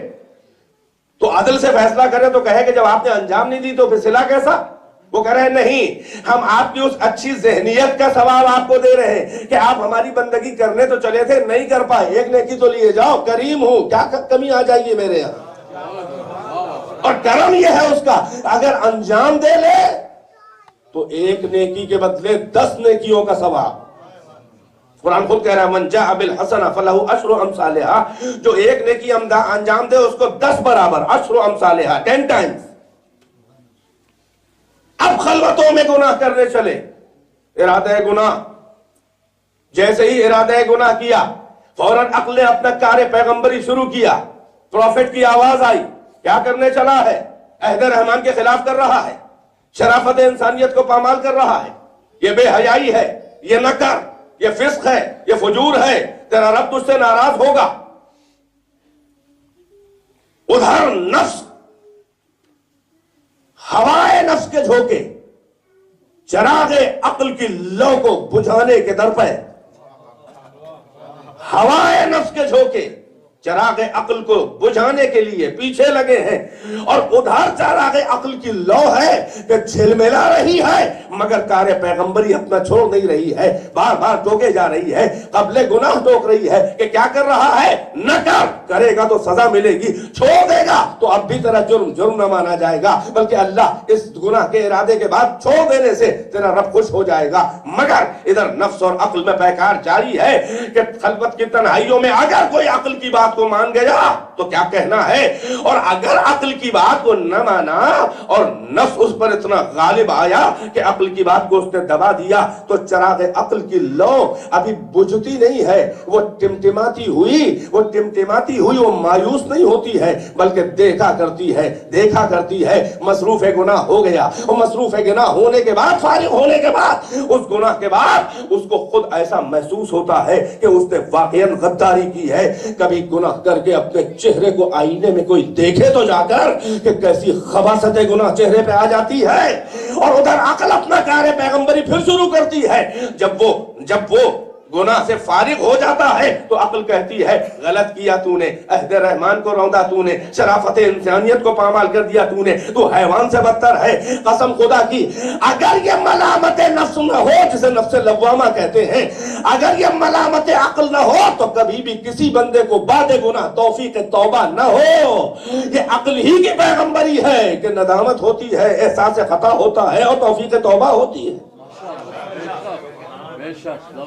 تو عدل سے فیصلہ کرے تو کہے کہ جب آپ نے انجام نہیں دی تو پھر صلہ کیسا؟ وہ کہہ رہے ہیں نہیں، ہم آپ کی اس اچھی ذہنیت کا ثواب آپ کو دے رہے ہیں کہ آپ ہماری بندگی کرنے تو چلے تھے، نہیں کر پائے، ایک نیکی تو لیے جاؤ، کریم ہوں، کیا کمی آ جائے گی میرے یہاں؟ اور کرم یہ ہے اس کا، اگر انجام دے لے تو ایک نیکی کے بدلے 10 نیکیوں کا ثواب۔ قرآن خود کہہ رہا ہے من جاء بالحسنہ فلہ عشر امثالہا، جو ایک نیکی انجام دے اس کو 10 برابر، عشر امثالہا، 10 ٹائمز۔ اب خلوتوں میں گناہ کرنے چلے، ارادہ گناہ، جیسے ہی ارادہ گناہ کیا فوراً عقل نے اپنا کار پیغمبری شروع کیا، پروفٹ کی آواز آئی، کیا کرنے چلا ہے؟ عہد رحمان کے خلاف کر رہا ہے، شرافت انسانیت کو پامال کر رہا ہے، یہ بے حیائی ہے، یہ نہ کر، یہ فسق ہے، یہ فجور ہے، تیرا رب تجھ سے ناراض ہوگا۔ ادھر نفس، ہوائے نفس کے جھوکے چراغ عقل کی لو کو بجھانے کے در پہ، ہوائے نفس کے جھوکے چراغ عقل کو بجھانے کے لیے پیچھے لگے ہیں، اور ادھر چراغ عقل کی لو ہے کہ جھلملا رہی ہے مگر کار پیغمبری اپنا چھوڑ نہیں رہی ہے، بار بار ٹوکے جا رہی ہے، قبل گناہ ٹوک رہی ہے کہ کیا کر رہا ہے؟ نہ کر، کرے گا تو سزا ملے گی، چھوڑ دے گا تو اب بھی تیرا جرم نہ مانا جائے گا، بلکہ اللہ اس گناہ کے ارادے کے بعد چھوڑ دینے سے تیرا رب خوش ہو جائے گا۔ مگر ادھر نفس اور عقل میں پیکار جاری ہے کہ خلوت کی تنہائیوں میں اگر کوئی عقل کی بات کو مان گیا تو کیا کہنا ہے، اور اگر عقل کی بات کو نہ مانا اور نفس اس پر اتنا غالب آیا کہ عقل کی بات کو اس نے دبا دیا تو چراغ عقل کی لو ابھی بجھتی نہیں ہے، وہ ٹمٹماتی ہوئی وہ مایوس نہیں ہوتی ہے بلکہ دیکھا کرتی ہے مصروف گناہ ہو گیا، اور مصروف گناہ ہونے کے بعد، فارغ ہونے کے بعد، اس گناہ کے بعد اس کو خود ایسا محسوس ہوتا ہے کہ اس نے واقعاً غداری کی ہے۔ کبھی گناہ کر کے اپنے چہرے کو آئینے میں کوئی دیکھے تو جا کر کہ کیسی خباثت گناہ چہرے پہ آ جاتی ہے، اور ادھر عقل اپنا کار پیغمبری پھر شروع کرتی ہے۔ جب وہ گناہ سے فارغ ہو جاتا ہے تو عقل کہتی ہے غلط کیا تو نے، عہد رحمان کو روندا تو نے، شرافت انسانیت کو پامال کر دیا تو نے، تو حیوان سے بدتر ہے۔ قسم خدا کی اگر یہ ملامت نفس نہ ہو، جسے نفس لوامہ کہتے ہیں، اگر یہ ملامت عقل نہ ہو تو کبھی بھی کسی بندے کو بعد گناہ توفیق توبہ نہ ہو۔ یہ عقل ہی کی پیغمبری ہے کہ ندامت ہوتی ہے، احساس خطا ہوتا ہے اور توفیق توبہ ہوتی ہے۔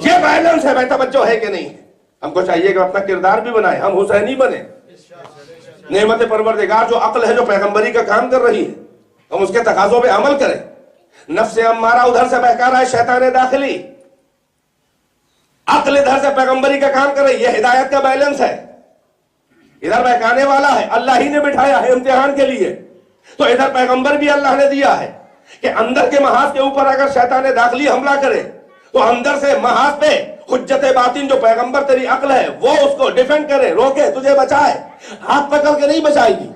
یہ بیلنس ہے، بے توجہ ہے کہ نہیں؟ ہم کو چاہیے کہ اپنا کردار بھی بنائیں، ہم حسینی بنے۔ نعمت پروردگار جو عقل ہے، جو پیغمبری کا کام کر رہی ہے، ہم اس کے تقاضوں پہ عمل کریں۔ نفس امارہ ادھر سے بہکا رہا ہے، شیطان داخلی، عقل ادھر سے پیغمبری کا کام کر رہی ہے، یہ ہدایت کا بیلنس ہے۔ ادھر بہکانے والا ہے، اللہ ہی نے بٹھایا ہے امتحان کے لیے، تو ادھر پیغمبر بھی اللہ نے دیا ہے کہ اندر کے محاذ کے اوپر اگر شیطان داخلی حملہ کرے تو اندر سے محاذ پہ حجت باطن جو پیغمبر تیری عقل ہے وہ اس کو ڈیفینڈ کرے، روکے، تجھے بچائے۔ ہاتھ پکڑ کے نہیں بچائے گی،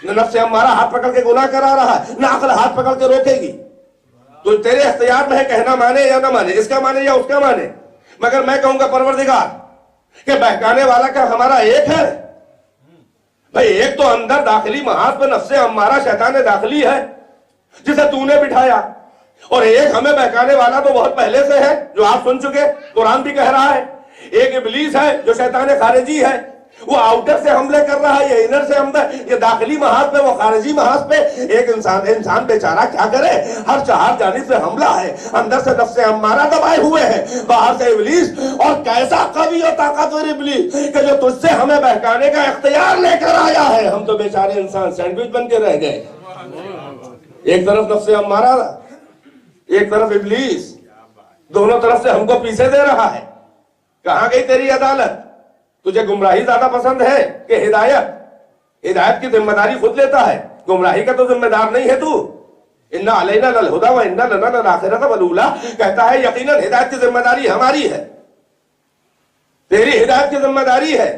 نہ نفس ہمارا ہاتھ پکڑ کے گناہ کرا رہا ہے، نہ عقل ہاتھ پکڑ کے روکے گی۔ تو تیرے اختیار میں ہے کہنا مانے یا نہ مانے، اس کا مانے یا اس کا مانے۔ مگر میں کہوں گا پروردگار کہ بہکانے والا کیا ہمارا ایک ہے؟ بھئی ایک تو اندر داخلی محاذ پہ نفس ہمارا شیطان داخلی ہے جسے تو نے بٹھایا، اور ایک ہمیں بہکانے والا تو بہت پہلے سے ہے جو آپ سن چکے، قرآن بھی کہہ رہا ہے۔ ایک ابلیس ہے جو شیطان خارجی ہے، وہ آؤٹر سے حملے کر رہا ہے، یہ انر سے حملے، یہ داخلی محاذ پہ، وہ خارجی محاذ پہ۔ ایک انسان بیچارہ کیا کرے؟ ہر چہار جانب سے حملہ ہے، اندر سے نفس امارہ دبائے ہوئے ہیں، باہر سے ابلیس، اور کیسا قوی اور طاقتور ابلیس کہ جو تجھ سے ہمیں بہکانے کا اختیار لے کر آیا ہے۔ ہم تو بیچارے انسان سینڈوچ بن کے رہ گئے، ایک طرف نفس امارہ، ایک طرف ابلیس، دونوں طرف سے ہم کو پیسے دے رہا ہے۔ کہاں گئی تیری عدالت؟ تجھے گمراہی زیادہ پسند ہے کہ ہدایت؟ ہدایت کی ذمہ داری خود لیتا ہے، گمراہی کا تو ذمہ دار نہیں ہے تو۔ اِنَّ عَلَيْنَا لَلْهُدَىٰ وَإِنَّ لَنَا لَلْآخِرَةَ وَالْأُولَىٰ، کہتا ہے یقیناً ہدایت کی ذمہ داری ہماری ہے، تیری ہدایت کی ذمہ داری ہے۔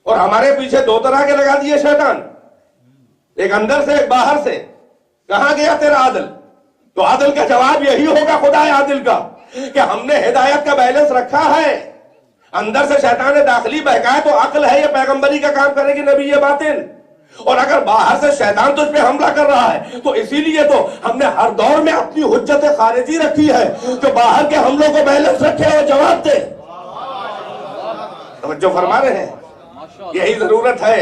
اور ہمارے پیچھے دو طرح کے لگا دیے شیطان، ایک اندر سے ایک باہر سے۔ کہاں گیا تیرا عادل؟ تو عادل کا جواب یہی ہوگا خدا عادل کا کہ ہم نے ہدایت کا بیلنس رکھا ہے۔ اندر سے شیطان داخلی بہکائے تو عقل ہے، یہ پیغمبری کا کام کرے گی، نبی باطن۔ اور اگر باہر سے شیطان تجھ پہ حملہ کر رہا ہے تو اسی لیے تو ہم نے ہر دور میں اپنی حجت خارجی رکھی ہے جو باہر کے حملوں کو بیلنس رکھے اور جواب دے۔ توجہ فرما رہے ہیں؟ یہی ضرورت ہے،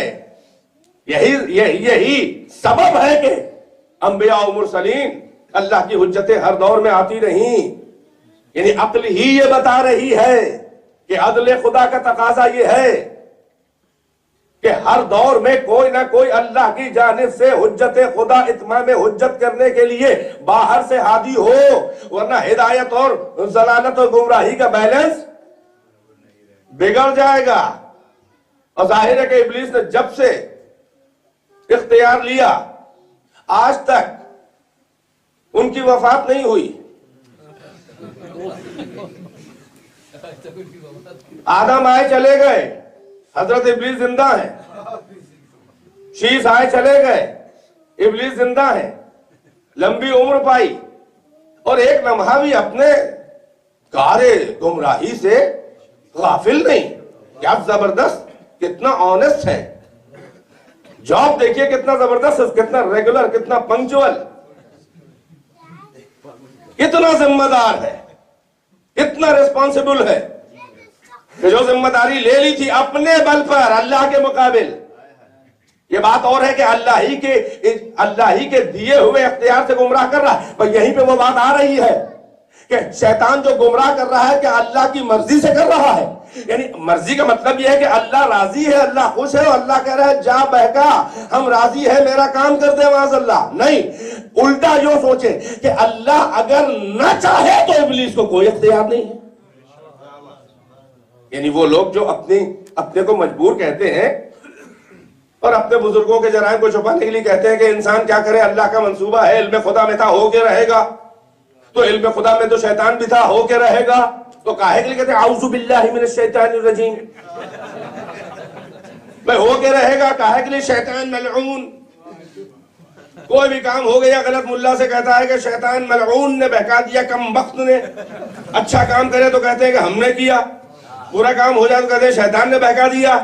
یہی سبب ہے کہ انبیاء و مرسلین اللہ کی حجتیں ہر دور میں آتی رہیں۔ یعنی عقل ہی یہ بتا رہی ہے کہ عدل خدا کا تقاضا یہ ہے کہ ہر دور میں کوئی نہ کوئی اللہ کی جانب سے حجت خدا اتمام حجت کرنے کے لیے باہر سے ہادی ہو، ورنہ ہدایت اور ضلالت اور گمراہی کا بیلنس بگڑ جائے گا۔ اور ظاہر ہے کہ ابلیس نے جب سے اختیار لیا آج تک ان کی وفات نہیں ہوئی۔ آدم آئے چلے گئے، حضرت ابلیس زندہ ہے۔ شیس آئے چلے گئے، ابلیس زندہ ہے، لمبی عمر پائی، اور ایک لمحہ بھی اپنے کارے گمراہی سے غافل نہیں۔ کیا زبردست، کتنا آنےسٹ ہے، جاب دیکھیے کتنا زبردست، کتنا ریگولر، کتنا پنکچول، کتنا ذمہ دار ہے، کتنا ریسپانسبل ہے کہ جو ذمہ داری لے لی تھی اپنے بل پر اللہ کے مقابل۔ یہ بات اور ہے کہ اللہ ہی کے دیے ہوئے اختیار سے گمراہ کر رہا ہے، پر یہیں پہ وہ بات آ رہی ہے کہ شیطان جو گمراہ کر رہا ہے کہ اللہ کی مرضی سے کر رہا ہے۔ یعنی مرضی کا مطلب یہ ہے کہ اللہ راضی ہے، اللہ خوش ہے، اور اللہ کہہ رہا ہے جا بہکا، ہم راضی ہے، میرا کام کر دے معاذ اللہ۔ نہیں، الٹا جو سوچے کہ اللہ اگر نہ چاہے تو ابلیس کو کوئی اختیار نہیں ہے۔ یعنی وہ لوگ جو اپنے کو مجبور کہتے ہیں اور اپنے بزرگوں کے جرائم کو چھپانے کے لیے کہتے ہیں کہ انسان کیا کرے، اللہ کا منصوبہ ہے، علم خدا میں تھا، ہو کے رہے گا، تو علم خدا میں تو شیطان بھی تھا، ہو کے رہے گا، تو کاہے کے لیے کہتے ہیں اعوذ باللہ من الشیطان الرجیم؟ بھئی ہو کے رہے گا، کاہے کے لیے شیطان ملعون؟ کوئی بھی کام ہو گیا غلط، ملا سے کہتا ہے کہ شیطان ملعون نے بہکا دیا، کم بخت نے۔ اچھا کام کرے تو کہتے ہیں کہ ہم نے کیا، برا کام ہو جائے تو کہتے ہیں شیطان نے بہکا دیا۔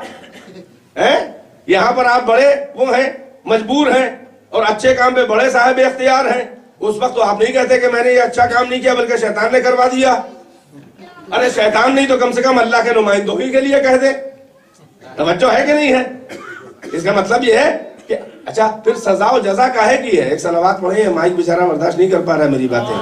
یہاں پر آپ بڑے وہ ہیں، مجبور ہیں، اور اچھے کام پہ بڑے صاحب اختیار ہیں، اس وقت تو آپ نہیں کہتے کہ میں نے یہ اچھا کام نہیں کیا بلکہ شیطان نے کروا دیا۔ ارے شیطان نہیں تو کم سے کم اللہ کے نمائندوں ہی کے لیے کہہ دیں۔ توجہ ہے کہ نہیں ہے؟ اس کا مطلب یہ ہے کہ اچھا پھر سزا و جزا کاہے کی ہے؟ ایک صلوات پڑھیں، مائک بیچارہ برداشت نہیں کر پا رہا میری باتیں۔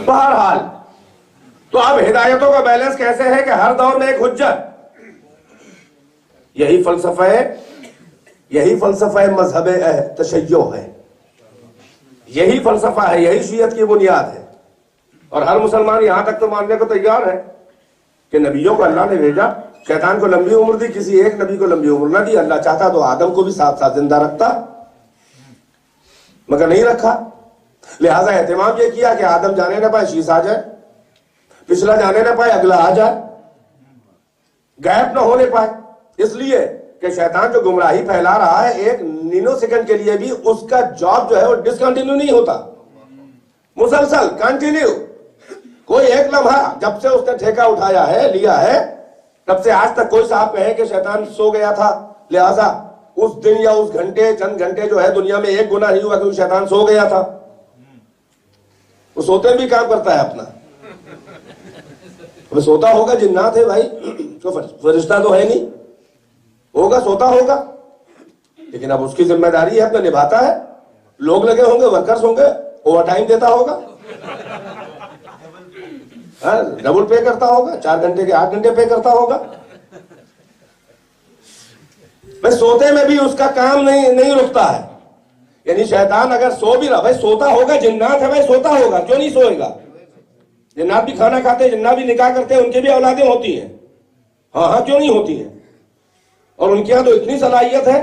بہرحال تو اب ہدایتوں کا بیلنس کیسے ہے کہ ہر دور میں ایک حجت۔ یہی فلسفہ مذہب تشیع ہے، یہی فلسفہ ہے، یہی شیعت کی بنیاد ہے۔ اور ہر مسلمان یہاں تک تو ماننے کو تیار ہے کہ نبیوں کو اللہ نے بھیجا، شیطان کو لمبی عمر دی، کسی ایک نبی کو لمبی عمر نہ دی۔ اللہ چاہتا تو آدم کو بھی ساتھ ساتھ زندہ رکھتا، مگر نہیں رکھا۔ لہذا اہتمام یہ کیا کہ آدم جانے نہ پائے شیش آ جائے، پچھلا جانے نہ پائے اگلا آ جائے، غائب نہ ہونے پائے۔ اس لیے کہ شیطان جو گمراہی پھیلا رہا ہے، ایک نینو سیکنڈ کے لیے بھی اس کا جاب جو ہے وہ ڈسکنٹینیو نہیں ہوتا، مسلسل کنٹینیو۔ کوئی ایک لمحہ جب سے اس نے ٹھیکہ اٹھایا ہے، لیا ہے، تب سے آج تک کوئی صاحب کہے کہ شیطان سو گیا تھا لہذا اس دن یا اس گھنٹے چند گھنٹے جو ہے دنیا میں ایک گناہ نہیں ہوا کیونکہ شیطان سو گیا تھا۔ وہ سوتے بھی کام کرتا ہے اپنا، وہ سوتا ہوگا، جنات ہے بھائی، فرشتہ تو ہے نہیں، ہوگا سوتا ہوگا، لیکن اب اس کی ذمہ داری ہے، اپنا نبھاتا ہے۔ لوگ لگے ہوں گے، ورکرز ہوں گے، اوور ٹائم دیتا ہوگا، ڈبل پے کرتا ہوگا، 4 گھنٹے کے 8 گھنٹے پے کرتا ہوگا۔ بھائی سوتے میں بھی اس کا کام نہیں رکتا ہے، یعنی شیطان اگر سو بھی رہا، بھائی سوتا ہوگا، جنات ہے بھائی سوتا ہوگا، کیوں نہیں سوئے گا؟ جنات بھی کھانا کھاتے ہیں، جنات بھی نکاح کرتے ہیں، ان کی بھی اولادیں ہوتی ہیں، ہاں کیوں نہیں ہوتی ہیں؟ اور ان کے یہاں تو اتنی صلاحیت ہے،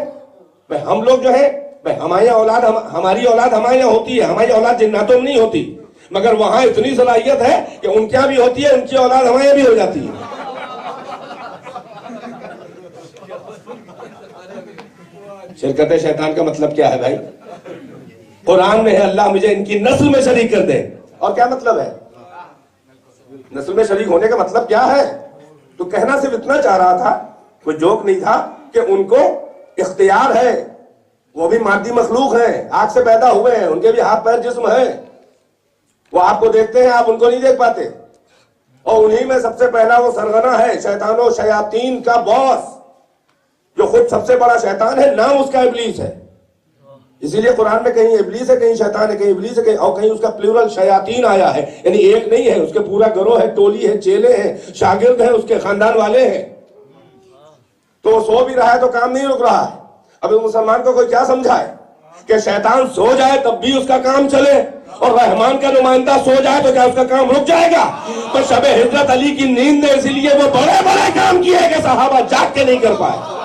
بھائی ہم لوگ جو ہے، بھائی ہماری اولاد ہمارے یہاں ہوتی ہے، ہماری اولاد جناتوں میں نہیں ہوتی، مگر وہاں اتنی صلاحیت ہے کہ ان کے یہاں بھی ہوتی ہے، ان کی اولاد ہمارے یہاں بھی ہو جاتی ہے۔ شرکت شیطان کا مطلب کیا ہے بھائی؟ قرآن میں ہے اللہ مجھے ان کی نسل میں شریک کر دے، اور کیا مطلب ہے نسل میں شریک ہونے کا مطلب کیا ہے؟ تو کہنا صرف اتنا چاہ رہا تھا، کوئی جوک نہیں تھا، کہ ان کو اختیار ہے، وہ بھی مادی مخلوق ہیں، آگ سے پیدا ہوئے ہیں، ان کے بھی ہاتھ پیر جسم ہیں، وہ آپ کو دیکھتے ہیں، آپ ان کو نہیں دیکھ پاتے، اور انہی میں سب سے پہلا وہ سرغنہ ہے، شیطان و شیاطین کا باس، جو خود سب سے بڑا شیطان ہے، نام اس کا ابلیس ہے۔ اسی لیے قرآن میں کہیں ابلیس ہے، کہیں شیطان ہے، کہیں ابلیس ہے، اور کہیں اس کا پلورل شیاطین آیا ہے، یعنی ایک نہیں ہے، اس کے پورا گروہ ہے، ٹولی ہے، چیلے ہیں، شاگرد ہیں، اس کے خاندان والے ہیں۔ تو وہ سو بھی رہا ہے تو کام نہیں رک رہا ہے۔ اب مسلمان کو کوئی کیا سمجھائے کہ شیطان سو جائے تب بھی اس کا کام چلے، اور رحمان کا نمائندہ سو جائے تو کیا اس کا کام رک جائے گا؟ تو شب ہجرت علی کی نیند نے اسی لیے وہ بڑے بڑے کام کیے کہ صحابہ جاگ کے نہیں کر پائے۔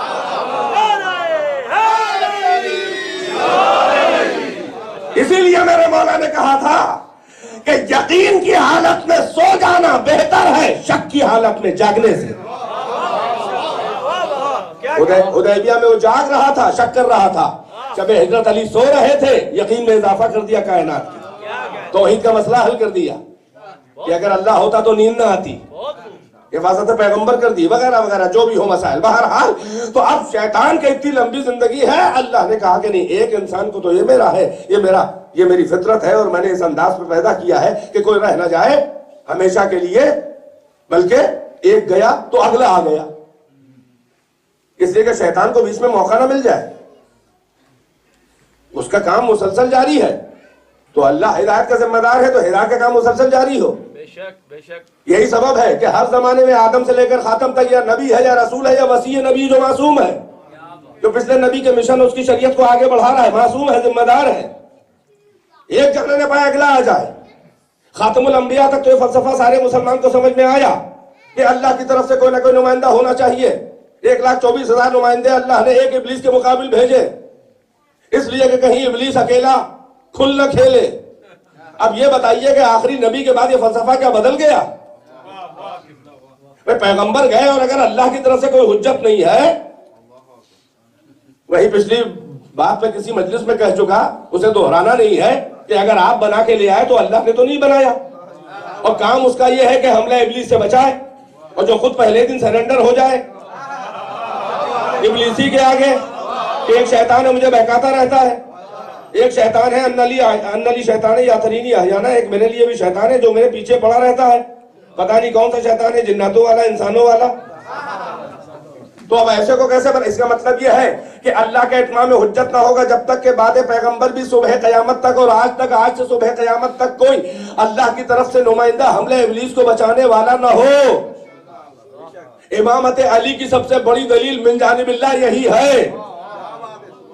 اسی لیے میرے مولا نے کہا تھا کہ یقین کی حالت میں سو جانا بہتر ہے شک کی حالت میں جاگنے سے۔ حدیبیہ میں وہ جاگ رہا تھا، شک کر رہا تھا، جب ہجرت علی سو رہے تھے، یقین میں اضافہ کر دیا کائنات کی، توحید کا مسئلہ حل کر دیا کہ اگر اللہ ہوتا تو نیند نہ آتی، حفاظت پیغمبر کر دی، وغیرہ وغیرہ جو بھی ہو مسائل۔ بہرحال تو اب شیطان کی اتنی لمبی زندگی ہے، اللہ نے کہا کہ نہیں، ایک انسان کو تو یہ میرا ہے، یہ میری فطرت ہے، اور میں نے اس انداز پہ پیدا کیا ہے کہ کوئی رہ نہ جائے ہمیشہ کے لیے، بلکہ ایک گیا تو اگلا آ گیا، اس لیے کہ شیطان کو بیچ میں موقع نہ مل جائے، اس کا کام مسلسل جاری ہے۔ تو اللہ ہدایت کا ذمہ دار ہے تو ہدایت کا کام مسلسل جاری ہو۔ بے شک یہی سبب ہے کہ ہر زمانے میں آدم سے لے کر خاتم تک یا نبی ہے یا رسول ہے یا وصی نبی جو معصوم ہے، جو پچھلے نبی کے مشن اس کی شریعت کو آگے بڑھا رہا ہے، معصوم ہے، ذمہ دار ہے۔ ایک جگہ نہ پائے اگلا آ جائے۔ خاتم الانبیاء تک تو یہ فلسفہ سارے مسلمان کو سمجھ میں آیا کہ اللہ کی طرف سے کوئی نہ کوئی نمائندہ ہونا چاہیے۔ 1,24,000 نمائندے اللہ نے ایک ابلیس کے مقابل بھیجے، اس لیے کہ کہیں ابلیس اکیلا کھل نہ کھیلے۔ اب یہ بتائیے کہ آخری نبی کے بعد یہ فلسفہ کیا بدل گیا؟ پیغمبر گئے اور اگر اللہ کی طرف سے کوئی حجت نہیں ہے، وہی پچھلی بات میں کسی مجلس میں کہہ چکا، اسے دہرانا نہیں ہے کہ اگر آپ بنا کے لے آئے تو اللہ نے تو نہیں بنایا، اور کام اس کا یہ ہے کہ حملہ ابلیس سے بچائے، اور جو خود پہلے دن سرنڈر ہو جائے ابلیسی کے آگے کہ ایک شیطان ہے مجھے بہکاتا رہتا ہے، ایک شیطان ہے انلی شیطان یاترینی احیانا، ایک میرے لیے بھی شیطان ہے جو میرے پیچھے پڑا رہتا ہے، پتہ نہیں کون سا شیطان ہے، جناتوں والا، انسانوں والا۔ تو اب ایسے کو کیسے اس کا مطلب یہ ہے کہ اللہ کا اتمام حجت نہ ہوگا جب تک کہ بعد پیغمبر بھی صبح قیامت تک اور آج سے صبح قیامت تک کوئی اللہ کی طرف سے نمائندہ حملہ ابلیس کو بچانے والا نہ ہو۔ امامت علی کی سب سے بڑی دلیل من جانب اللہ یہی ہے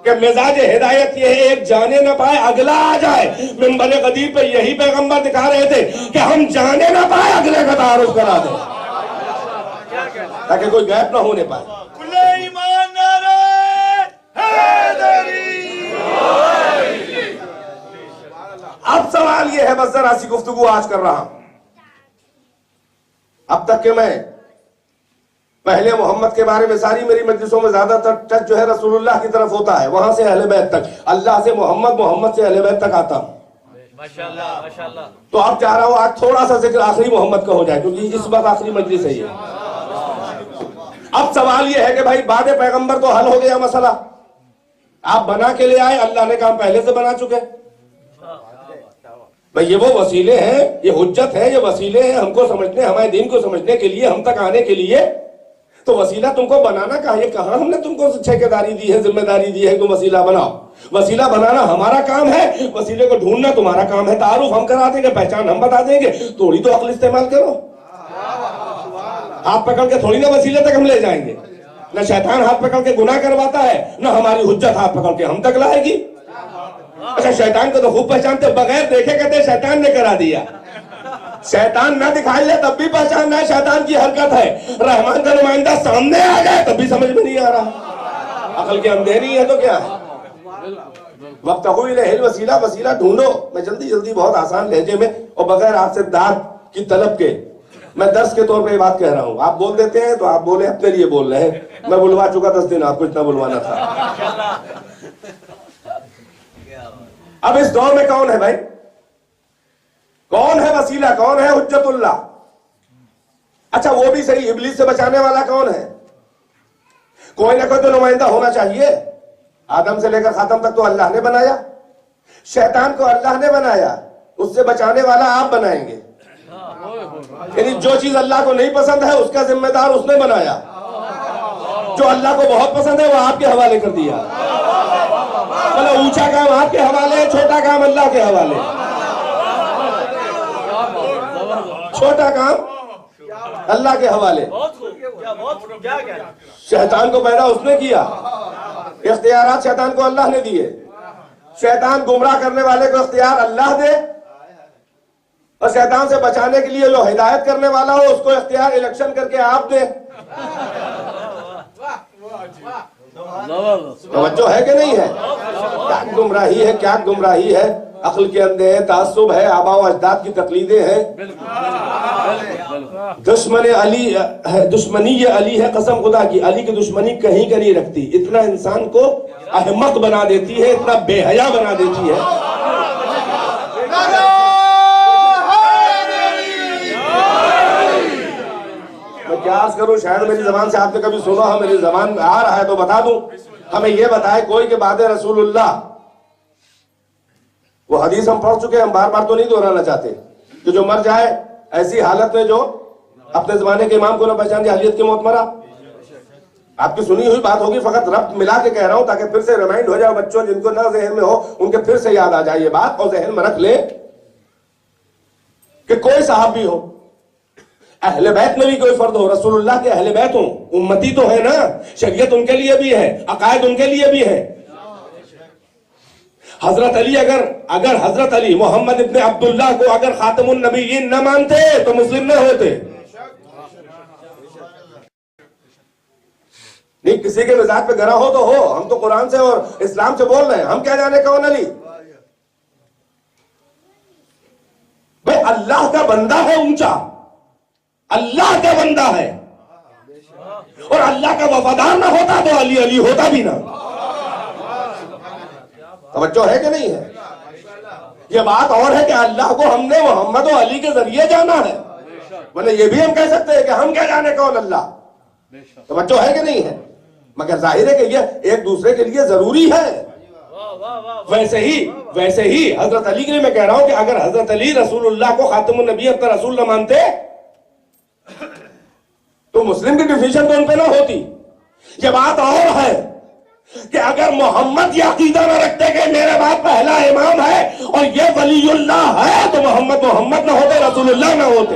کہ مزاج ہدایت یہ ہے ایک جانے نہ پائے اگلا آ جائے. منبر غدیر پہ یہی پیغمبر دکھا رہے تھے کہ ہم جانے نہ پائے اگلے کا تعارف کرا دیں تاکہ کوئی غیب نہ ہونے پائے. کھلے ایمان نعرہ حیدری. اب سوال یہ ہے، بس ذرا سی گفتگو آج کر رہا ہوں. اب تک کہ میں پہلے محمد کے بارے میں ساری میری مجلسوں میں زیادہ تر ٹچ جو ہے رسول اللہ کی طرف ہوتا ہے، وہاں سے اہل بیت تک، اللہ سے محمد، محمد سے اہل بیت تک آتا ہوں. ماشاءاللہ ماشاءاللہ. تو اب چاہ رہا ہوں آج تھوڑا سا ذکر آخری محمد کا ہو جائے، کیونکہ اس وقت آخری مجلس ہے یہ. اب سوال یہ ہے کہ بھائی بعد پیغمبر تو حل ہو گیا مسئلہ، آپ بنا کے لے آئے، اللہ نے کام پہلے سے بنا چکے. بھئی یہ وہ وسیلے ہیں، یہ حجت ہے، یہ وسیلے ہیں ہم کو سمجھنے، ہمارے دین کو سمجھنے کے لیے، ہم تک آنے کے لیے. تو وسیلہ تم کو بنانا کہاں ہم نے تم کو ٹھیکیداری دی ہے، ذمہ داری دی ہے کہ وسیلہ بناؤ. وسیلہ بنانا ہمارا کام ہے، وسیلے کو ڈھونڈنا تمہارا کام ہے. تعارف ہم کرا دیں گے، پہچان ہم بتا دیں گے، تھوڑی تو عقل استعمال کرو. ہاتھ پکڑ کے تھوڑی نہ وسیلے تک ہم لے جائیں گے. نہ شیطان ہاتھ پکڑ کے گناہ کرواتا ہے، نہ ہماری حجت ہاتھ پکڑ کے ہم تک لائے گی. اچھا شیطان کو تو خوب پہچانتے، بغیر دیکھے کہتے شیطان نے کرا دیا. شیطان نہ دکھائی لے تب بھی پہچاننا ہے شیطان کی حرکت ہے. رحمان کا نمائندہ سامنے آ جائے تب بھی سمجھ میں نہیں آ رہا. عقل کی اندھیری ہے تو کیا ہے. وابتغوا الیہ الوسیلہ، وسیلہ ڈھونڈو. میں جلدی بہت آسان لہجے میں اور بغیر آپ سے داد کی طلب کے میں درس کے طور پہ یہ بات کہہ رہا ہوں. آپ بول دیتے ہیں تو آپ بولے، اپنے لیے بول رہے ہیں. میں بلوا چکا 10 دن، آپ کو اتنا بلوانا تھا. اب اس دور میں کون ہے بھائی؟ کون ہے وسیلہ؟ کون ہے حجت اللہ؟ اچھا وہ بھی صحیح، ابلیس سے بچانے والا کون ہے؟ کوئی نہ کوئی تو نمائندہ ہونا چاہیے. آدم سے لے کر خاتم تک تو اللہ نے بنایا. شیطان کو اللہ نے بنایا، اس سے بچانے والا آپ بنائیں گے. یعنی جو چیز اللہ کو نہیں پسند ہے اس کا ذمہ دار اس نے بنایا، جو اللہ کو بہت پسند ہے وہ آپ کے حوالے کر دیا. چلو اونچا کام آپ کے حوالے، چھوٹا کام اللہ کے حوالے. چھوٹا کام اللہ کے حوالے. شیطان کو پیدا اس نے کیا، اختیارات شیطان کو اللہ نے دیے. شیطان گمراہ کرنے والے کو اختیار اللہ دے، اور شیطان سے بچانے کے لیے جو ہدایت کرنے والا ہو اس کو اختیار الیکشن کر کے آپ دیں. توجہ ہے کہ نہیں ہے؟ کیا گمراہی ہے، کیا گمراہی ہے. عقل کے اندھے ہے، تعصب ہے، آبا و اجداد کی تقلیدیں ہیں. دشمنی علی ہے، قسم خدا کی علی کی دشمنی کہیں کا نہیں رکھتی. اتنا انسان کو احمق بنا دیتی ہے، اتنا بے حیا بنا دیتی ہے. میں کیا عرض کروں، شاید میری زبان سے آپ نے کبھی سنا ہو، میری زبان میں آ رہا ہے تو بتا دوں. ہمیں یہ بتائے کوئی کہ بعد رسول اللہ، وہ حدیث ہم پڑھ چکے ہیں، ہم بار بار تو نہیں دہرانا چاہتے، کہ جو مر جائے ایسی حالت میں جو اپنے زمانے کے امام کو نہ پہچان دے، اہلیت کی موت مرا. آپ کی سنی ہوئی بات ہوگی، فقط ربط ملا کے کہہ رہا ہوں تاکہ پھر سے ریمائنڈ ہو جائے بچوں جن کو نہ ذہن میں ہو، ان کے پھر سے یاد آ جائے یہ بات، اور ذہن میں رکھ لے کہ کوئی صحابی ہو، اہل بیت میں بھی کوئی فرد ہو، رسول اللہ کے اہل بیت ہوں، امتی تو ہے نا، شریعت ان کے لیے بھی ہے، عقائد ان کے لیے بھی ہے. حضرت علی اگر حضرت علی محمد ابن عبداللہ کو اگر خاتم النبیین نہ مانتے تو مسلم نہ ہوتے. نہیں کسی کے مزاج پہ گرا ہو تو ہو، ہم تو قرآن سے اور اسلام سے بول رہے ہیں. ہم کیا جانے کون علی؟ بھائی اللہ کا بندہ ہے اونچا، اللہ کا بندہ ہے، اور اللہ کا وفادار نہ ہوتا تو علی علی ہوتا بھی نہ. توجہ ہے کہ نہیں ہے؟ یہ بات اور ہے کہ اللہ کو ہم نے محمد و علی کے ذریعے جانا ہے، ورنہ یہ بھی ہم کہہ سکتے ہیں کہ ہم کیا جانے کون اللہ. توجہ ہے کہ نہیں ہے؟ مگر ظاہر ہے کہ یہ ایک دوسرے کے لیے ضروری ہے. ویسے ہی حضرت علی کے لیے میں کہہ رہا ہوں کہ اگر حضرت علی رسول اللہ کو خاتم النبی اپنا رسول نہ مانتے تو مسلم کی ڈیفینیشن تو ان پہ نہ ہوتی. یہ بات اور ہے کہ اگر محمد یہ عقیدہ نہ رکھتے کہ میرے بعد پہلا امام ہے اور یہ ولی اللہ ہے تو محمد نہ ہوتے، رسول اللہ نہ ہوتے.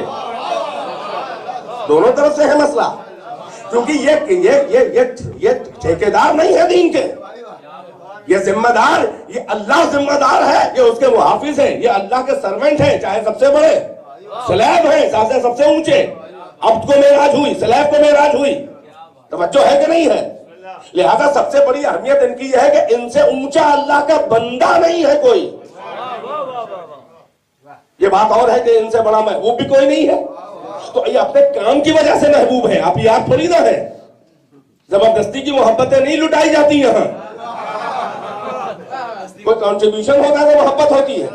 دونوں طرف سے ہے مسئلہ، کیونکہ یہ ٹھیکیدار نہیں ہے دین کے. یہ ذمہ دار، یہ اللہ ذمہ دار ہے، یہ اس کے محافظ ہیں، یہ اللہ کے سرونٹ ہیں، چاہے سب سے بڑے سلیب ہیں، سب سے اونچے، عبد کو معراج ہوئی، سلیب کو معراج ہوئی، توجہ ہے کہ نہیں ہے؟ لہذا سب سے بڑی اہمیت ان کی یہ ہے کہ ان سے اونچا اللہ کا بندہ نہیں ہے کوئی. یہ بات اور ہے کہ ان سے بڑا محبوب بھی کوئی نہیں ہے. تو یہ اپنے کام کی وجہ سے محبوب ہے، آپ یاد تھوڑی نہ ہے. زبردستی کی محبتیں نہیں لٹائی جاتی یہاں، کوئی کنٹریبیوشن ہوتا ہے تو محبت ہوتی ہے.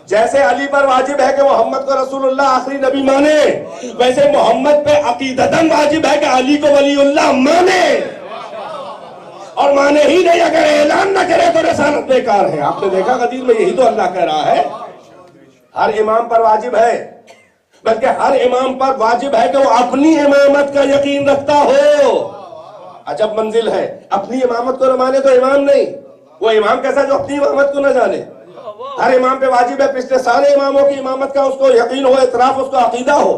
جیسے علی پر واجب ہے کہ محمد کو رسول اللہ آخری نبی مانے، ویسے محمد پہ عقیدتاً واجب ہے کہ علی کو ولی اللہ مانے، اور مانے ہی نہیں اگر اعلان نہ کرے تو رسالت بیکار ہے. آپ نے دیکھا حدیث میں یہی تو اللہ کہہ رہا ہے. ہر امام پر واجب ہے، بلکہ ہر امام پر واجب ہے کہ وہ اپنی امامت کا یقین رکھتا ہو. عجب منزل ہے، اپنی امامت کو نہ مانے تو امام نہیں. وہ امام کیسا جو اپنی امامت کو نہ جانے. ہر امام پہ واجب ہے پچھلے سارے اماموں کی امامت کا اس کو یقین ہو، اعتراف، اس کو عقیدہ ہو.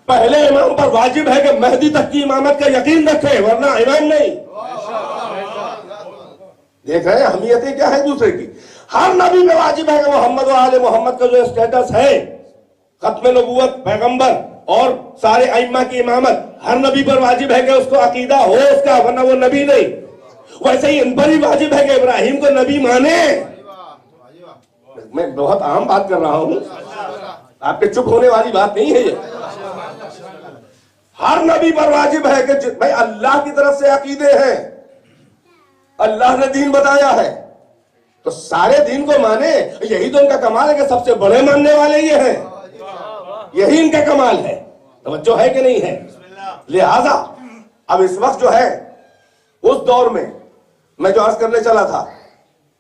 پہلے امام پر واجب ہے کہ مہدی تک کی امامت کا یقین رکھے، ورنہ امام نہیں. دیکھ رہے ہیں اہمیتیں کیا ہے دوسرے کی. ہر نبی پہ واجب ہے کہ محمد و آل محمد کا جو اسٹیٹس ہے، ختم نبوت، پیغمبر اور سارے ائمہ کی امامت، ہر نبی پر واجب ہے کہ اس کو عقیدہ ہو اس کا، ورنہ وہ نبی نہیں. ویسے ہی ان پر ہی واجب ہے کہ ابراہیم کو نبی مانے. میں بہت عام بات کر رہا ہوں، آپ کے چپ ہونے والی بات نہیں ہے یہ. ہر نبی پر واجب ہے کہ بھائی اللہ کی طرف سے عقیدے ہیں، اللہ نے دین بتایا ہے تو سارے دین کو مانے. یہی تو ان کا کمال ہے کہ سب سے بڑے ماننے والے یہ ہیں، یہی ان کا کمال ہے. توجہ ہے کہ نہیں ہے؟ لہذا اب اس وقت جو ہے اس دور میں جو عرض کرنے چلا تھا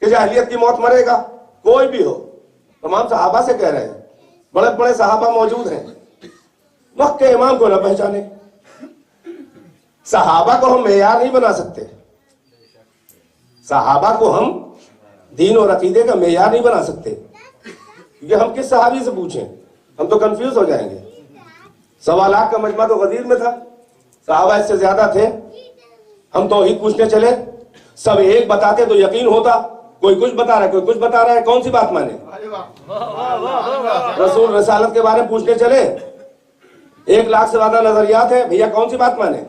کہ جاہلیت کی موت مرے گا کوئی بھی ہو. تمام صحابہ سے کہہ رہے ہیں، بڑے بڑے صحابہ موجود ہیں، وقت کے امام کو نہ پہچانے. صحابہ کو ہم معیار نہیں بنا سکتے، صحابہ کو ہم دین اور عقیدے کا معیار نہیں بنا سکتے، کیونکہ ہم کس صحابی سے پوچھیں، ہم تو کنفیوز ہو جائیں گے. 1.25 لاکھ کا مجمع تو غدیر میں تھا، صحابہ اس سے زیادہ تھے. ہم توحید پوچھنے چلے، سب ایک بتاتے تو یقین ہوتا. کوئی کچھ بتا رہا ہے، کوئی کچھ بتا رہا ہے، کون سی بات مانے؟ رسول رسالت کے بارے میں پوچھنے چلے، 1 لاکھ سے زیادہ نظریات ہیں، بھیا کون سی بات مانے؟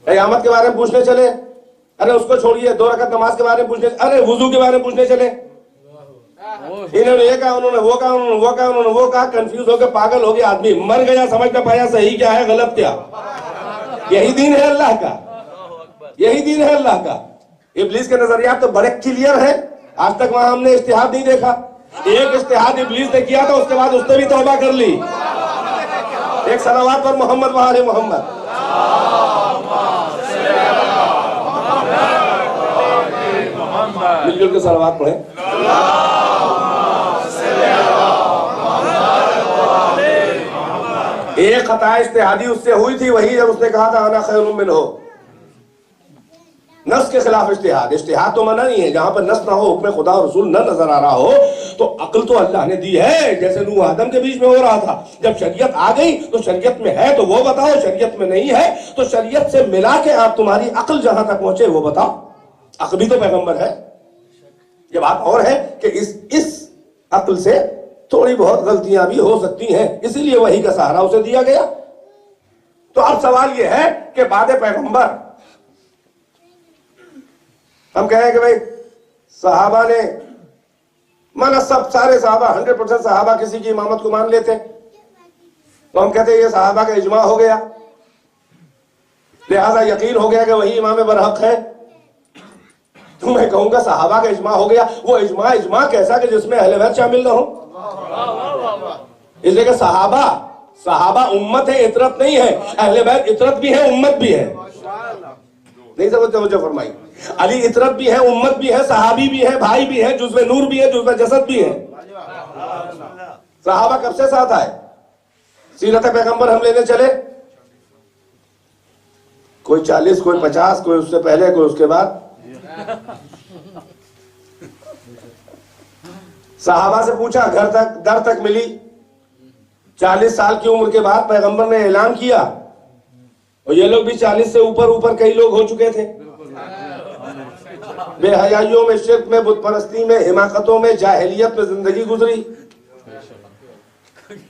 قیامت کے بارے میں پوچھنے چلے، ارے اس کو چھوڑیے، 2 رکعت نماز کے بارے میں پوچھنے، ارے وضو کے بارے میں پوچھنے چلے، انہوں نے یہ کہا، انہوں نے وہ کہا، انہوں نے وہ کہا، انہوں نے وہ کہا. کنفیوز ہو کے پاگل ہو گیا آدمی، مر گیا، سمجھ نہ پایا صحیح کیا ہے غلط کیا. یہی دین ہے اللہ کا، یہی دین ہے اللہ کا. ابلیس کے نظریات تو بڑے کلیئر ہیں، آج تک وہاں ہم نے اجتہاد نہیں دیکھا. ایک اجتہاد ابلیس نے کیا تھا، اس کے بعد اس نے بھی توبہ کر لی. ایک صلوات پر محمد و آل محمد. مل جل کے صلوات پڑھیں. ایک خطا اجتہادی اس سے ہوئی تھی، وہی جب اس نے کہا تھا انا خیر منہ. نص کے خلاف اجتہاد. اجتہاد تو منع نہیں ہے، جہاں پر نص نہ ہو، حکم خدا اور رسول نہ نظر آ رہا ہو تو عقل تو اللہ نے دی ہے. جیسے نوح آدم کے بیچ میں ہو رہا تھا، جب شریعت آ گئی تو شریعت میں ہے تو وہ بتاؤ، شریعت میں نہیں ہے تو شریعت سے ملا کے آپ تمہاری عقل جہاں تک پہنچے وہ بتاؤ. عقل بھی تو پیغمبر ہے. یہ بات اور ہے کہ اس عقل سے تھوڑی بہت غلطیاں بھی ہو سکتی ہیں، اسی لیے وحی کا سہارا اسے دیا گیا. تو اب سوال یہ ہے کہ بعد پیغمبر ہم کہیں کہ بھئی صحابہ نے مانا، سارے صحابہ 100% صحابہ کسی کی امامت کو مان لیتے تو ہم کہتے ہیں یہ صحابہ کا اجماع ہو گیا، لہذا یقین ہو گیا کہ وہی امام برحق ہے. تو میں کہوں گا صحابہ کا اجماع ہو گیا، وہ اجماع کیسا کہ جس میں اہل بیت شامل نہ ہو. اس لیے کہ صحابہ امت ہے، اطرت نہیں ہے. اہل بیت اطرت بھی ہے، امت بھی ہے. نہیں سمجھتے؟ توجہ فرمائی. علی اطرت بھی ہے، امت بھی ہے، صحابی بھی ہے، بھائی بھی ہے، جزو نور بھی ہے، جزو جسد بھی ہے. صحابہ کب سے ساتھ آئے؟ سیرت پیغمبر ہم لینے چلے، کوئی 40، کوئی 50، کوئی اس سے پہلے، کوئی اس کے بعد. صحابہ سے پوچھا، در تک ملی. 40 سال کی عمر کے بعد پیغمبر نے اعلان کیا اور یہ لوگ بھی 40 سے اوپر کئی لوگ ہو چکے تھے. بے حیائیوں میں، شرک میں، بت پرستی میں، حماقتوں میں، جاہلیت میں زندگی گزری.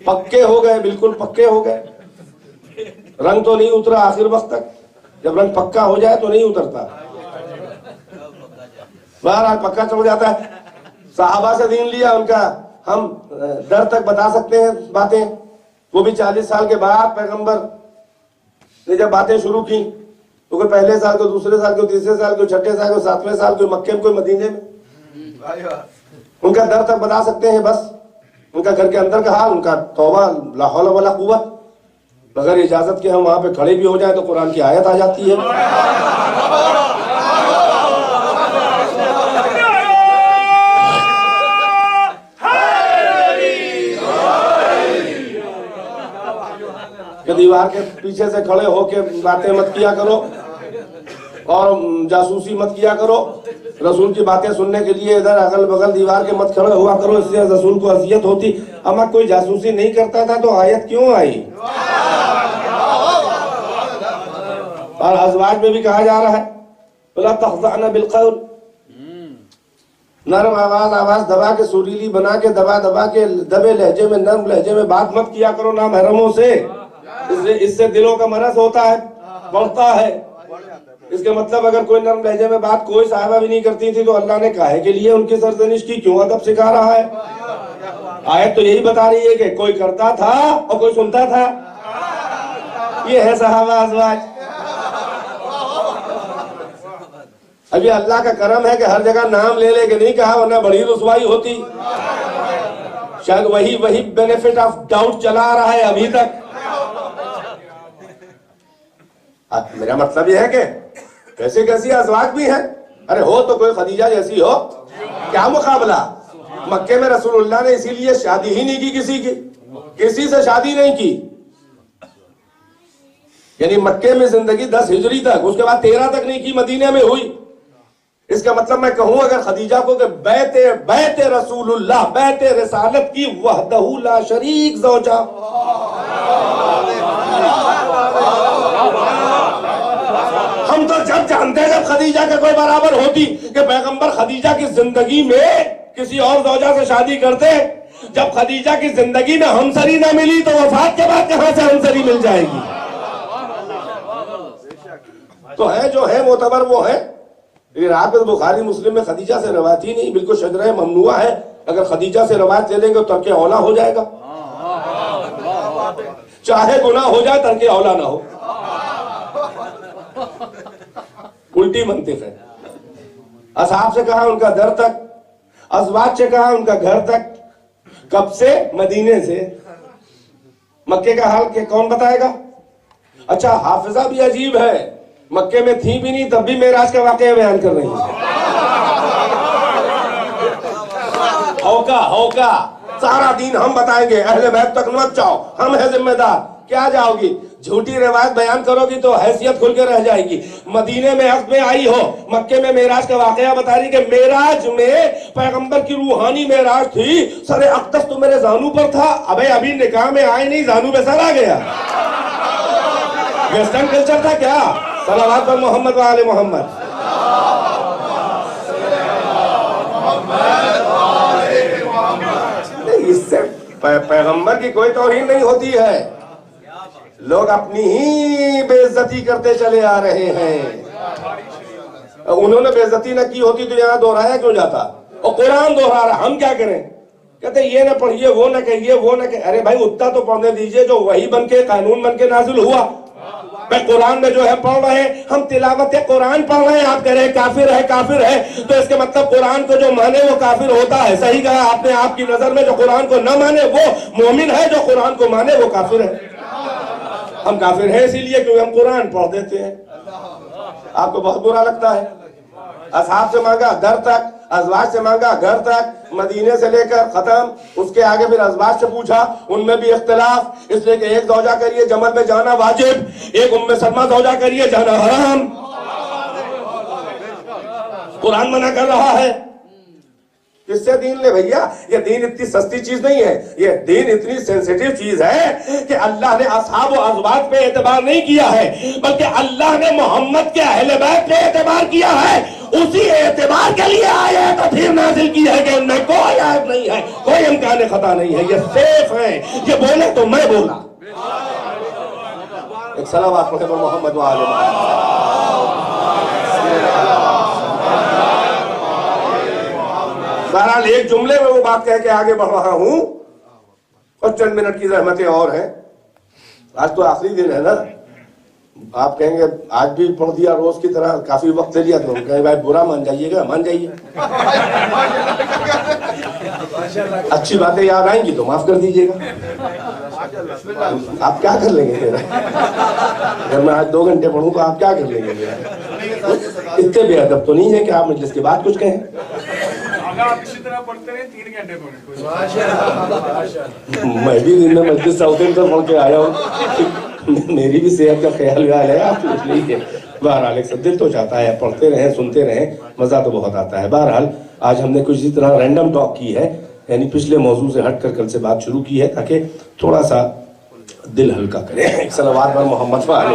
پکے ہو گئے، بالکل پکے ہو گئے. رنگ تو نہیں اترا آخر وقت تک. جب رنگ پکا ہو جائے تو نہیں اترتا. بہرحال پکا چل جاتا ہے. صحابہ سے دین لیا ان کا ہم در تک بتا سکتے ہیں باتیں. وہ بھی 40 سال کے بعد پیغمبر نے جب باتیں شروع کی تو کوئی پہلے سال کو، دوسرے سال کو، تیسرے سال کو، چھٹے سال کو، 7ویں سال کو، مکے میں، کوئی مدینے میں. ان کا در تک بتا سکتے ہیں. بس ان کا گھر کے اندر کا حال، ان کا توبہ، لا حول ولا قوت. بغیر اجازت کے ہم وہاں پہ کھڑے بھی ہو جائیں تو قرآن کی آیت آ جاتی ہے. کہ دیوار کے پیچھے سے کھڑے ہو کے باتیں مت کیا کرو اور جاسوسی مت کیا کرو. رسول کی باتیں سننے کے لیے ادھر اگل بغل دیوار کے مت کھڑے ہوا کرو، اس سے رسول کو اذیت ہوتی. اما کوئی جاسوسی نہیں کرتا تھا تو آیت کیوں آئی؟ اور ازواج میں بھی کہا جا رہا ہے وَلَا تَخْضَعْنَ بِالْقَوْلِ، نرم آواز دبا کے، سریلی بنا کے، دبا کے، دبے لہجے میں، نرم لہجے میں بات مت کیا کرو نامحرموں سے. اس سے دلوں کا مرض ہوتا ہے، بڑھتا ہے. اس کے مطلب اگر کوئی نرم لہجے میں بات کوئی صحابہ بھی نہیں کرتی تھی تو اللہ نے کاہے کے لیے ان کی سرزنش کی؟ کیوں ادب سکھا رہا ہے؟ آیت تو یہی بتا رہی ہے کہ کوئی کرتا تھا اور کوئی سنتا تھا. یہ ہے صحابہ ازواج. ابھی اللہ کا کرم ہے کہ ہر جگہ نام لے لے کے نہیں کہا، ورنہ بڑی رسوائی ہوتی. شاید وہی بینیفٹ آف ڈاؤٹ چلا رہا ہے ابھی تک. میرا مطلب یہ ہے کہ کیسی ازواج بھی ہیں. ارے ہو تو کوئی خدیجہ جیسی ہو، کیا مقابلہ. مکے میں رسول اللہ نے اسی لیے شادی ہی نہیں کی، کسی سے شادی نہیں کی. یعنی مکے میں زندگی 10 ہجری تک، اس کے بعد 13 تک نہیں کی، مدینے میں ہوئی. اس کا مطلب میں کہوں اگر خدیجہ کو کہ بیت رسول اللہ، بیت رسالت کی وحدہ لا شریک زوجہ، ہم تو جب جانتے جب خدیجہ کے کوئی برابر ہوتی کہ پیغمبر خدیجہ کی زندگی میں کسی اور زوجہ سے شادی کرتے. جب خدیجہ کی زندگی میں ہمسری نہ ملی تو وفات کے بعد کہاں سے ہمسری مل جائے گی؟ تو ہے جو ہے معتبر وہ ہے. لیکن آپ بخاری مسلم میں خدیجہ سے روایت ہی نہیں، بالکل شجرہ ممنوع ہے. اگر خدیجہ سے روایت لے لیں گے تو ترک اولا ہو جائے گا. چاہے گناہ ہو جائے ترک اولا نہ ہو. الٹی منطق ہے. اصحاب سے کہا ان کا در تک، ازواج سے کہا ان کا گھر تک. کب سے؟ مدینے سے. مکے کا حال کہ کون بتائے گا؟ اچھا حافظہ بھی عجیب ہے، مکے میں تھی بھی نہیں تب بھی معراج کا واقعہ بیان کر رہی ہیں. ہوکا سارا دین ہم بتائیں گے، اہل بیت تک مت جاؤ، ہم ہیں ذمہ دار. کیا جاؤ گی؟ جھوٹی روایت بیان کرو گی تو حیثیت کھل کے رہ جائے گی. مدینے میں عقد میں آئی ہو، مکے میں معراج کا واقعہ بتا رہی کہ معراج میں پیغمبر کی روحانی معراج تھی. سر اقدس تو میرے زانو پر تھا. ابھی نکاح میں آئے نہیں، زانو پہ سر آ گیا. ویسٹرن کلچر تھا کیا؟ صلوات پر محمد و آل محمد. اس سے پیغمبر کی کوئی توہین نہیں ہوتی ہے. لوگ اپنی ہی بے عزتی کرتے چلے آ رہے ہیں. انہوں نے بے عزتی نہ کی ہوتی تو یہاں دہرایا کیوں جاتا؟ اور قرآن دہرا رہا، ہم کیا کریں؟ کہتے یہ نہ پڑھیے، وہ نہ کہیے، وہ نہ کہ. ارے بھائی اتنا تو پڑھنے دیجئے جو وحی بن کے، قانون بن کے نازل ہوا. قرآن میں جو ہے پڑھ رہے ہیں ہم، تلاوت قرآن پڑھ رہے ہیں، آپ کہہ رہے ہیں کافر ہے تو اس کے مطلب قرآن کو جو مانے وہ کافر ہوتا ہے. صحیح کہا آپ نے. آپ کی نظر میں جو قرآن کو نہ مانے وہ مومن ہے، جو قرآن کو مانے وہ کافر ہے. ہم کافر ہیں اسی لیے کیونکہ ہم قرآن پڑھ دیتے ہیں. آپ کو بہت برا لگتا ہے. اصحاب سے مانگا در تک، ازواج سے مانگا گھر تک، مدینے سے لے کر ختم. اس کے آگے پھر ازواج سے پوچھا، ان میں بھی اختلاف. اس لیے کہ ایک زوجہ کریے جمل میں جانا واجب، ایک ام سلمہ زوجہ کریے جانا حرام. قرآن منع کر رہا ہے کس سے دین لے بھیا؟ یہ دین اتنی سستی چیز نہیں ہے، یہ دین اتنی سینسیٹیو چیز ہے کہ اللہ نے اصحاب و ازواج پہ اعتبار نہیں کیا ہے، بلکہ اللہ نے محمد کے اہل بیت پہ اعتبار کیا ہے۔ اسی اعتبار کے لیے آیت پھر نازل کی ہے کہ ان میں کوئی عیب نہیں ہے، کوئی امکان خطا نہیں ہے، یہ سیف ہے۔ یہ بولے تو میں بولا۔ ایک صلوات پڑھے محمد و آل محمد۔ بہرحال ایک جملے میں وہ بات کہہ کے آگے بڑھ رہا ہوں، اور چند منٹ کی زحمتیں اور ہیں۔ آج تو آخری دن ہے نا، آپ کہیں گے آج بھی پڑھ دیا روز کی طرح، کافی وقت لے لیا، تو کہیں بھائی برا مان جائیے گا، مان جائیے، اچھی باتیں یاد آئیں گی تو معاف کر دیجیے گا۔ آپ کیا کر لیں گے میرا؟ اگر میں آج 2 گھنٹے پڑھوں تو آپ کیا کر لیں گے میرا؟ اتنے بے ادب تو نہیں ہے کہ آپ مجلس کے بعد کچھ کہیں۔ آپ اسی طرح پڑھتے رہے 3 گھنٹے پڑھیں۔ میں بھی دن میں مسجد سعودی سے پڑھ کے آیا ہوں، میری بھی صحت کا خیال ویال ہے، آپ پوچھ لیجیے۔ بہرحال ایک دل تو چاہتا ہے پڑھتے رہیں، سنتے رہیں، مزہ تو بہت آتا ہے۔ بہرحال آج ہم نے کچھ اسی طرح رینڈم ٹاک کی ہے، یعنی پچھلے موضوع سے ہٹ کر کل سے بات شروع کی ہے تاکہ تھوڑا سا دل ہلکا کرے۔ ایک صلوات پر محمد فعال۔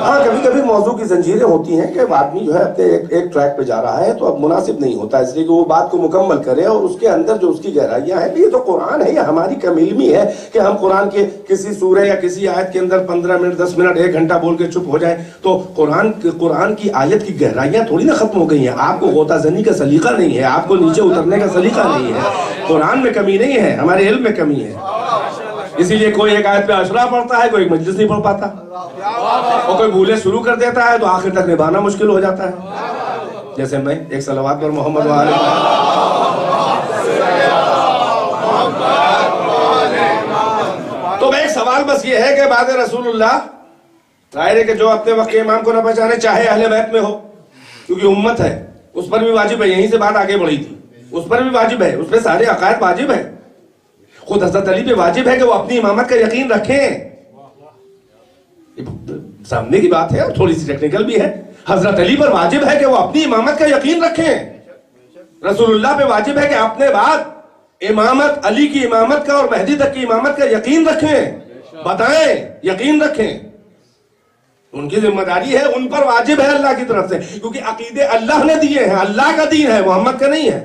ہاں کبھی کبھی موضوع کی زنجیریں ہوتی ہیں کہ آدمی جو ہے اپنے ایک ٹریک پہ جا رہا ہے تو اب مناسب نہیں ہوتا، اس لیے کہ وہ بات کو مکمل کرے اور اس کے اندر جو اس کی گہرائیاں ہیں، یہ تو قرآن ہے، یہ ہماری کم علمی ہے کہ ہم قرآن کے کسی سورہ یا کسی آیت کے اندر 15 منٹ 10 منٹ 1 گھنٹہ بول کے چپ ہو جائیں تو قرآن کی آیت کی گہرائیاں تھوڑی نہ ختم ہو گئی ہیں۔ آپ کو غوطہ زنی کا سلیقہ نہیں ہے، آپ کو نیچے اترنے کا سلیقہ نہیں ہے۔ قرآن میں کمی نہیں ہے، ہمارے علم میں کمی ہے۔ اسی لیے کوئی ایک آیت پہ عشرہ پڑھتا ہے، کوئی ایک مجلس نہیں پڑھ پاتا، اور کوئی بھولے شروع کر دیتا ہے تو آخر تک نبھانا مشکل ہو جاتا ہے۔ جیسے میں ایک صلوات پر محمد وآلہ۔ تو ایک سوال بس یہ ہے کہ بعد رسول اللہ ظاہر ہے کہ جو اپنے وقت کے امام کو نہ پہچانے چاہے اہل بیت میں ہو، کیونکہ امت ہے، اس پر بھی واجب ہے، یہیں سے بات آگے بڑھی تھی، اس پر بھی واجب ہے، اس پہ سارے عقائد واجب ہے۔ خود حضرت علی پہ واجب ہے کہ وہ اپنی امامت کا یقین رکھیں۔ سامنے کی بات ہے اور تھوڑی سی ٹیکنیکل بھی ہے۔ حضرت علی پر واجب ہے کہ وہ اپنی امامت کا یقین رکھیں۔ رسول اللہ پہ واجب ہے کہ اپنے بعد امامت، علی کی امامت کا اور مہدی تک کی امامت کا یقین رکھیں، بتائیں، یقین رکھیں۔ ان کی ذمہ داری ہے، ان پر واجب ہے اللہ کی طرف سے، کیونکہ عقیدے اللہ نے دیے ہیں، اللہ کا دین ہے، محمد کا نہیں ہے۔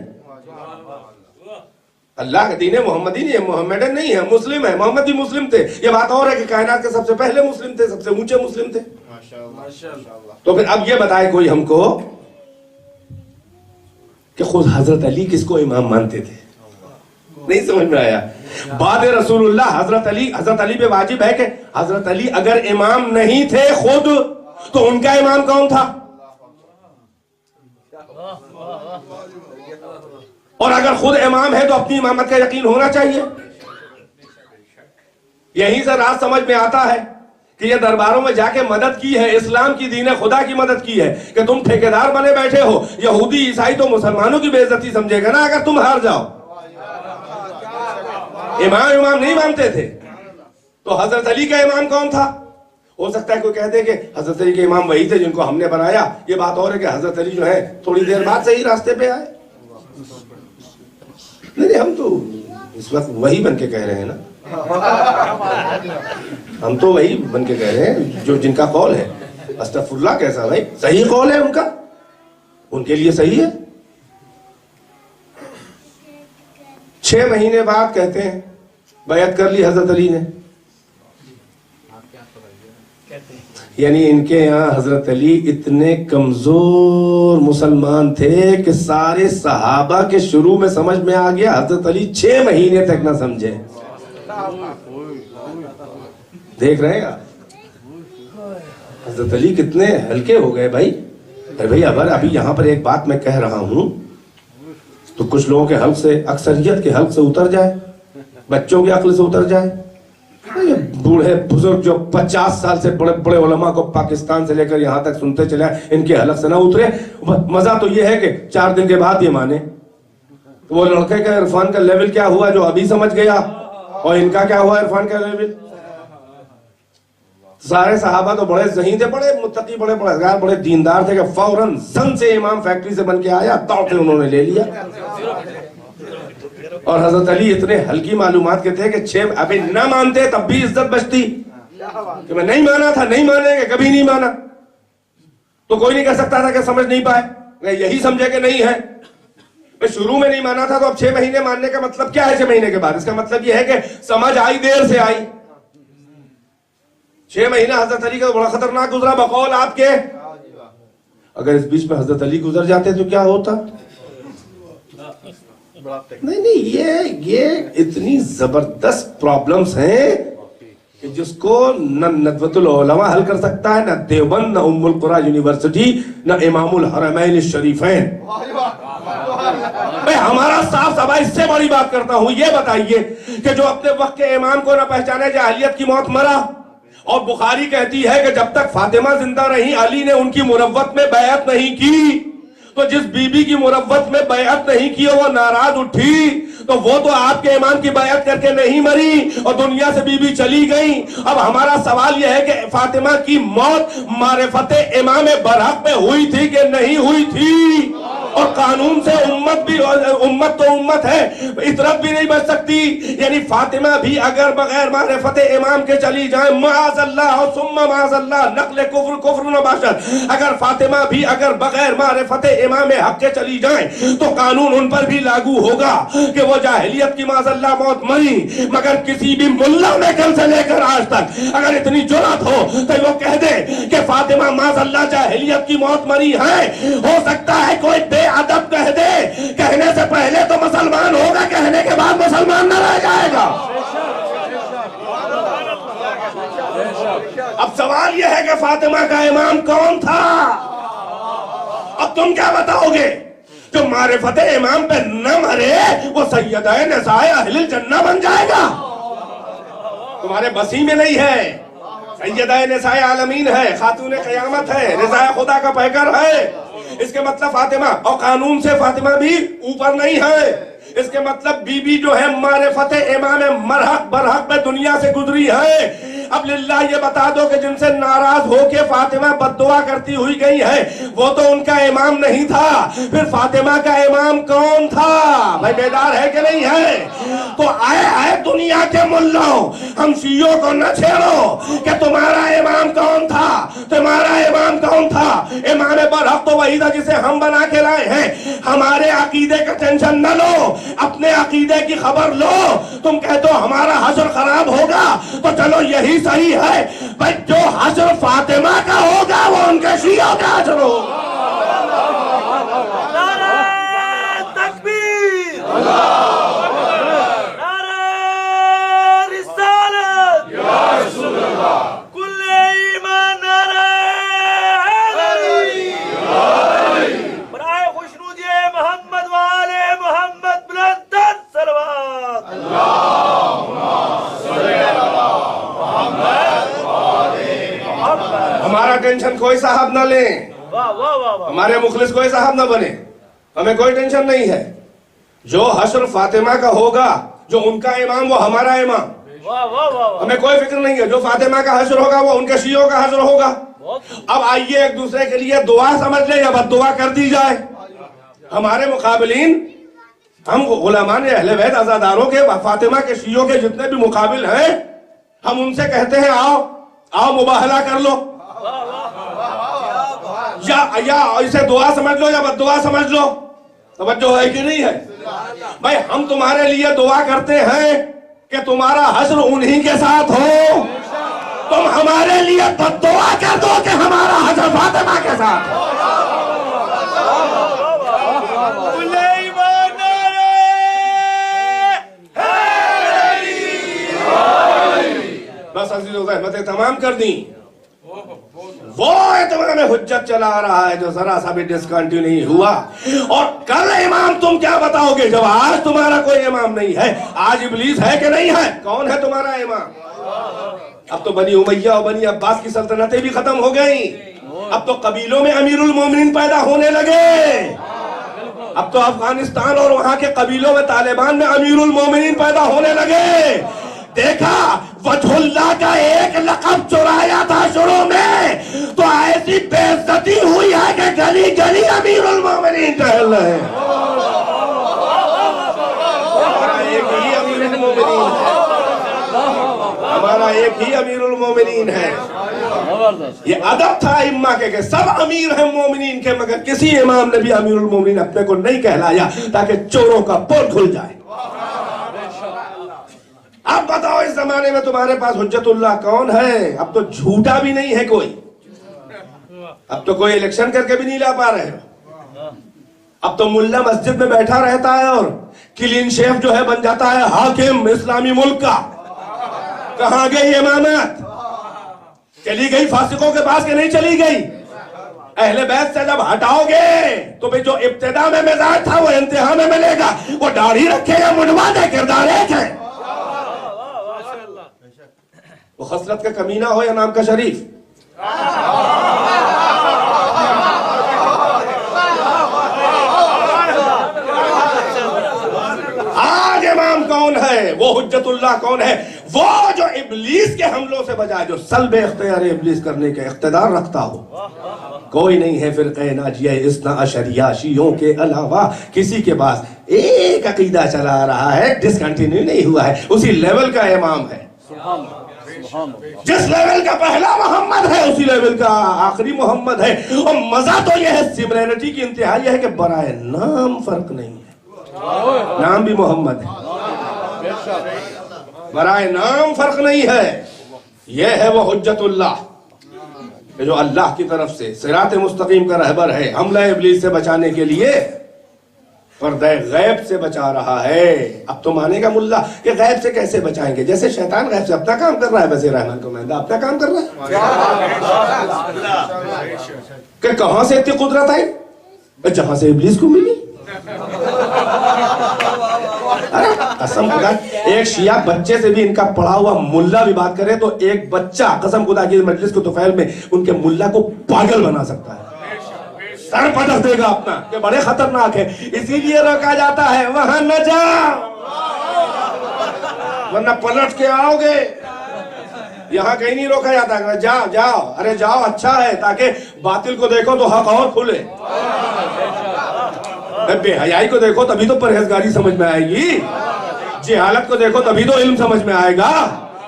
اللہ کا دین ہے، محمدی نہیں ہے، محمدن نہیں ہے، مسلم ہے۔ محمد بھی مسلم تھے، یہ بات اور ہے کہ کائنات کے سب سے پہلے مسلم تھے، سب سے اونچے مسلم تھے۔ تو پھر اب یہ بتائے کوئی ہم کو کہ خود حضرت علی کس کو امام مانتے تھے؟ نہیں سمجھ میں آیا؟ بعد رسول اللہ حضرت علی پہ واجب ہے کہ حضرت علی اگر امام نہیں تھے خود تو ان کا امام کون تھا؟ اور اگر خود امام ہے تو اپنی امامت کا یقین ہونا چاہیے۔ یہیں سے راز سمجھ میں آتا ہے کہ یہ درباروں میں جا کے مدد کی ہے، اسلام کی دین خدا کی مدد کی ہے کہ تم ٹھیکیدار بنے بیٹھے ہو۔ یہودی عیسائی تو مسلمانوں کی بے عزتی سمجھے گا نا اگر تم ہار جاؤ۔ امام نہیں مانتے تھے تو حضرت علی کا امام کون تھا؟ ہو سکتا ہے کوئی کہہ دے کہ حضرت علی کے امام وہی تھے جن کو ہم نے بنایا۔ یہ بات اور ہے کہ حضرت علی جو ہے تھوڑی دیر بعد صحیح راستے پہ آئے۔ نہیں ہم تو اس وقت وہی بن کے کہہ رہے ہیں نا، ہم تو وہی بن کے کہہ رہے ہیں جو جن کا قول ہے۔ استغفر اللہ کیسا بھائی، صحیح قول ہے ان کا، ان کے لیے صحیح ہے۔ 6 مہینے بعد کہتے ہیں بیعت کر لی حضرت علی نے، یعنی ان کے یہاں حضرت علی اتنے کمزور مسلمان تھے کہ سارے صحابہ کے شروع میں سمجھ میں آ گیا، حضرت علی 6 مہینے تک نہ سمجھے۔ دیکھ رہے ہیں آپ حضرت علی کتنے ہلکے ہو گئے بھائی۔ بھائی اگر ابھی یہاں پر ایک بات میں کہہ رہا ہوں تو کچھ لوگوں کے حلق سے، اکثریت کے حلق سے اتر جائے، بچوں کے عقل سے اتر جائے، بوڑھے بزرگ جو 50 سال سے بڑے بڑے علماء کو پاکستان سے لے کر یہاں تک سنتے چلے ان کے حلق سے نہ اترے۔ مزہ تو یہ ہے کہ 4 دن کے بعد یہ مانے۔ وہ لڑکے کا عرفان کا لیول کیا ہوا جو ابھی سمجھ گیا، اور ان کا کیا ہوا عرفان کا لیول؟ سارے صحابہ تو بڑے ذہین تھے, بڑے متقی, بڑے پرہیزگار, بڑے دیندار تھے کہ فوراً زن سے امام فیکٹری سے بن کے آیا, دوڑ کے انہوں نے لے لیا. اور حضرت علی اتنے ہلکی معلومات کے تھے کہ ابھی نہ مانتے تب بھی عزت بچتی کہ میں نہیں مانا تھا, نہیں مانیں گے, کبھی نہیں مانا. تو کوئی نہیں کہہ سکتا تھا کہ سمجھ نہیں پائے, یہی سمجھے کہ نہیں ہے. میں شروع میں نہیں مانا تھا تو اب 6 مہینے ماننے کا مطلب کیا ہے 6 مہینے کے بعد؟ اس کا مطلب یہ ہے کہ سمجھ آئی, دیر سے آئی. 6 مہینہ حضرت علی کا بڑا خطرناک گزرا بقول آپ کے. اگر اس بیچ میں حضرت علی گزر جاتے تو کیا ہوتا؟ نہیں, یہ اتنی زبردست پرابلمز ہیں کہ جس کو نہ ندوۃ العلماء حل کر سکتا ہے, نہ دیوبند, نہ ام القری یونیورسٹی, نہ امام الحرمین الشریفین. میں ہمارا صاف صفائی اس سے بڑی بات کرتا ہوں, یہ بتائیے کہ جو اپنے وقت کے امام کو نہ پہچانے, جاہلیت کی موت مرا. اور بخاری کہتی ہے کہ جب تک فاطمہ زندہ رہی علی نے ان کی مروت میں بیعت نہیں کی. تو جس بی بی کی مروت میں بیعت نہیں کی وہ ناراض اٹھی تو وہ تو آپ کے امام کی بیعت کر کے نہیں مری اور دنیا سے بی بی چلی گئی. اب ہمارا سوال یہ ہے کہ فاطمہ کی موت معرفت امام برحق میں ہوئی تھی کہ نہیں ہوئی تھی؟ اور قانون سے امت تو امت ہے, اطرت بھی نہیں بچ سکتی. یعنی فاطمہ بھی اگر بغیر معرفت امام کے چلی جائیں, معاذ اللہ اور ثم معاذ اللہ, نقل کفر نہ باشد, اگر فاطمہ بھی اگر بغیر معرفت امام حق کے چلی جائیں تو قانون ان پر بھی لاگو ہوگا کہ وہ جاہلیت کی معاذ اللہ موت مری. مگر کسی بھی ملا میں کل سے لے کر آج تک اگر اتنی جرات ہو تو وہ کہہ دے کہ فاطمہ معاذ اللہ جاہلیت کی موت مری ہے. ہو سکتا ہے کوئی بے ادب کہہ دے, کہنے سے پہلے تو مسلمان ہوگا, کہنے کے بعد مسلمان نہ رہ جائے گا. اب سوال یہ ہے کہ فاطمہ کا امام کون تھا؟ اب تم کیا بتاؤ گے؟ جو معرفت امام پہ نہ مرے وہ سیدہ نساء اہل الجنہ بن جائے گا. تمہارے بسی میں نہیں ہے, سیدہ نساء عالمین ہے, خاتون قیامت ہے, رضا خدا کا پیکر ہے. اس کے مطلب فاطمہ, اور قانون سے فاطمہ بھی اوپر نہیں ہے. اس کے مطلب بی بی جو ہے معرفت امام برحق میں دنیا سے گزری ہے. اب للہ یہ بتا دو کہ جن سے ناراض ہو کے فاطمہ بددعا کرتی ہوئی گئی ہے وہ تو ان کا امام نہیں تھا, پھر فاطمہ کا امام کون تھا؟ بھائی بیدار ہے کہ نہیں ہے؟ تو آئے دنیا کے ملاؤں, ہم شیعوں کو نہ چھیڑو کہ تمہارا امام کون تھا, تمہارا امام کون تھا. امام برحق تو وہی تھا جسے ہم بنا کے لائے ہیں. ہمارے عقیدے کا ٹینشن نہ لو, اپنے عقیدے کی خبر لو. تم کہتے ہو ہمارا حشر خراب ہوگا تو چلو یہی صحیح ہے بھائی, جو حشر فاطمہ کا ہوگا وہ ان کے شیعوں کا حشر ہوگا. نعرہ تکبیر, نعرہ رسالت, یا رسول اللہ, کل ایمان, نعرہ حیدری, برائے خوشنودی محمد وآل محمد بلندن صلوات. ہمارا ٹینشن کوئی صاحب نہ لیں, ہمارے مخلص کوئی صاحب نہ بنے, ہمیں کوئی ٹینشن نہیں ہے. جو حشر فاطمہ کا ہوگا, جو ان کا امام وہ ہمارا امام, ہمیں کوئی فکر نہیں ہے. جو فاطمہ کا حشر ہوگا وہ ان کے شیعوں کا حشر ہوگا. اب آئیے ایک دوسرے کے لیے دعا سمجھ لیں یا بد دعا کر دی جائے. ہمارے مقابلین, ہم غلامان اہل بیت عزاداروں کے, فاطمہ کے شیعوں کے جتنے بھی مقابل ہیں, ہم ان سے کہتے ہیں آؤ مباہلہ کر لو, یا اسے دعا سمجھ لو یا بد دعا سمجھ لو. توجہ ہے کہ نہیں ہے؟ بھائی ہم تمہارے لیے دعا کرتے ہیں کہ تمہارا حشر انہی کے ساتھ ہو, تم ہمارے لیے بد دعا کر دو کہ ہمارا حشر فاطمہ کے ساتھ ہو. بس عزیز و زحمتیں تمام کر دیں. وہ اتمام حجت چلا رہا ہے جو ذرا سا بھی ڈسکنٹینیو نہیں ہوا. اور کل امام تم کیا بتاؤ گے جب آج تمہارا کوئی امام نہیں ہے؟ آج ابلیس ہے کہ نہیں ہے؟ کون ہے تمہارا امام؟ اب تو بنی امیہ اور بنی عباس کی سلطنتیں بھی ختم ہو گئیں. اب تو قبیلوں میں امیر المومنین پیدا ہونے لگے. اب تو افغانستان اور وہاں کے قبیلوں میں طالبان میں امیر المومنین پیدا ہونے لگے. دیکھا وجہ اللہ کا ایک لقب چرایا تھا شروع میں، تو ایسی بے عزتی ہوئی ہے کہ گلی گلی امیر المومنین ٹہل رہے ہیں۔ ہمارا ایک ہی امیر المومنین ہے۔ یہ ادب تھا ائمہ کے کہ سب امیر ہیں مومنین کے، مگر کسی امام نے بھی امیر المومنین اپنے کو نہیں کہلایا تاکہ چوروں کا پول کھل جائے۔ اب بتاؤ اس زمانے میں تمہارے پاس حجت اللہ کون ہے؟ اب تو جھوٹا بھی نہیں ہے کوئی، اب تو کوئی الیکشن کر کے بھی نہیں لا پا رہے ہو۔ اب تو ملا مسجد میں بیٹھا رہتا ہے اور کلین شیف جو ہے بن جاتا ہے حاکم اسلامی ملک کا۔ کہاں گئی امامت؟ چلی گئی فاسقوں کے پاس کہ نہیں چلی گئی؟ اہل بیت سے جب ہٹاؤ گے تو بھی جو ابتدا میں مزاج تھا وہ انتہا میں ملے گا۔ وہ داڑھی رکھے یا منڈوا دے، کردار ایک ہے۔ وہ خصلت کا کمینہ ہو یا نام کا شریف۔ آج امام کون ہے؟ وہ حجت اللہ کون ہے؟ وہ جو ابلیس کے حملوں سے بجائے جو سلب اختیار ابلیس کرنے کے اقتدار رکھتا ہو۔ کوئی نہیں ہے فرقہ ناجیہ اثنا عشریہ شیعوں کے علاوہ کسی کے پاس ایک عقیدہ چلا رہا ہے، ڈسکنٹینیو نہیں ہوا ہے، اسی لیول کا امام ہے۔ جس لیول کا پہلا محمد ہے اسی لیول کا آخری محمد ہے۔ اور مزہ تو یہ ہے، سملرٹی کی انتہا یہ ہے کہ برائے نام فرق نہیں ہے، نام بھی محمد ہے، برائے نام فرق نہیں ہے۔ یہ ہے وہ حجت اللہ کہ جو اللہ کی طرف سے صراط مستقیم کا رہبر ہے، حملہ ابلیس سے بچانے کے لیے پردہ غیب سے بچا رہا ہے۔ اب تو مانے گا ملا کہ غیب سے کیسے بچائیں گے؟ جیسے شیطان غیب سے اپنا کام کر رہا ہے وزیر رحمان کو مہندہ اپنا کام کر رہا ہے۔ کہ کہاں سے اتنی قدرت آئی؟ جہاں سے ابلیس کو ملی۔ قسم خدا، ایک شیعہ بچے سے بھی ان کا پڑھا ہوا ملا بھی بات کرے تو ایک بچہ قسم خدا کی مجلس کو طفیل میں ان کے ملا کو پاگل بنا سکتا ہے، سر پٹک دے گا اپنا، کہ بڑے خطرناک ہے۔ اسی لیے روکا جاتا ہے وہاں نہ جاؤ ورنہ پلٹ کے آؤ گے۔ یہاں کہیں نہیں روکا جاتا ہے، جاؤ جاؤ، ارے جاؤ اچھا ہے تاکہ باطل کو دیکھو تو حق اور کھلے، بے حیائی کو دیکھو تبھی تو پرہیزگاری سمجھ میں آئے گی، جہالت کو دیکھو تبھی تو علم سمجھ میں آئے گا،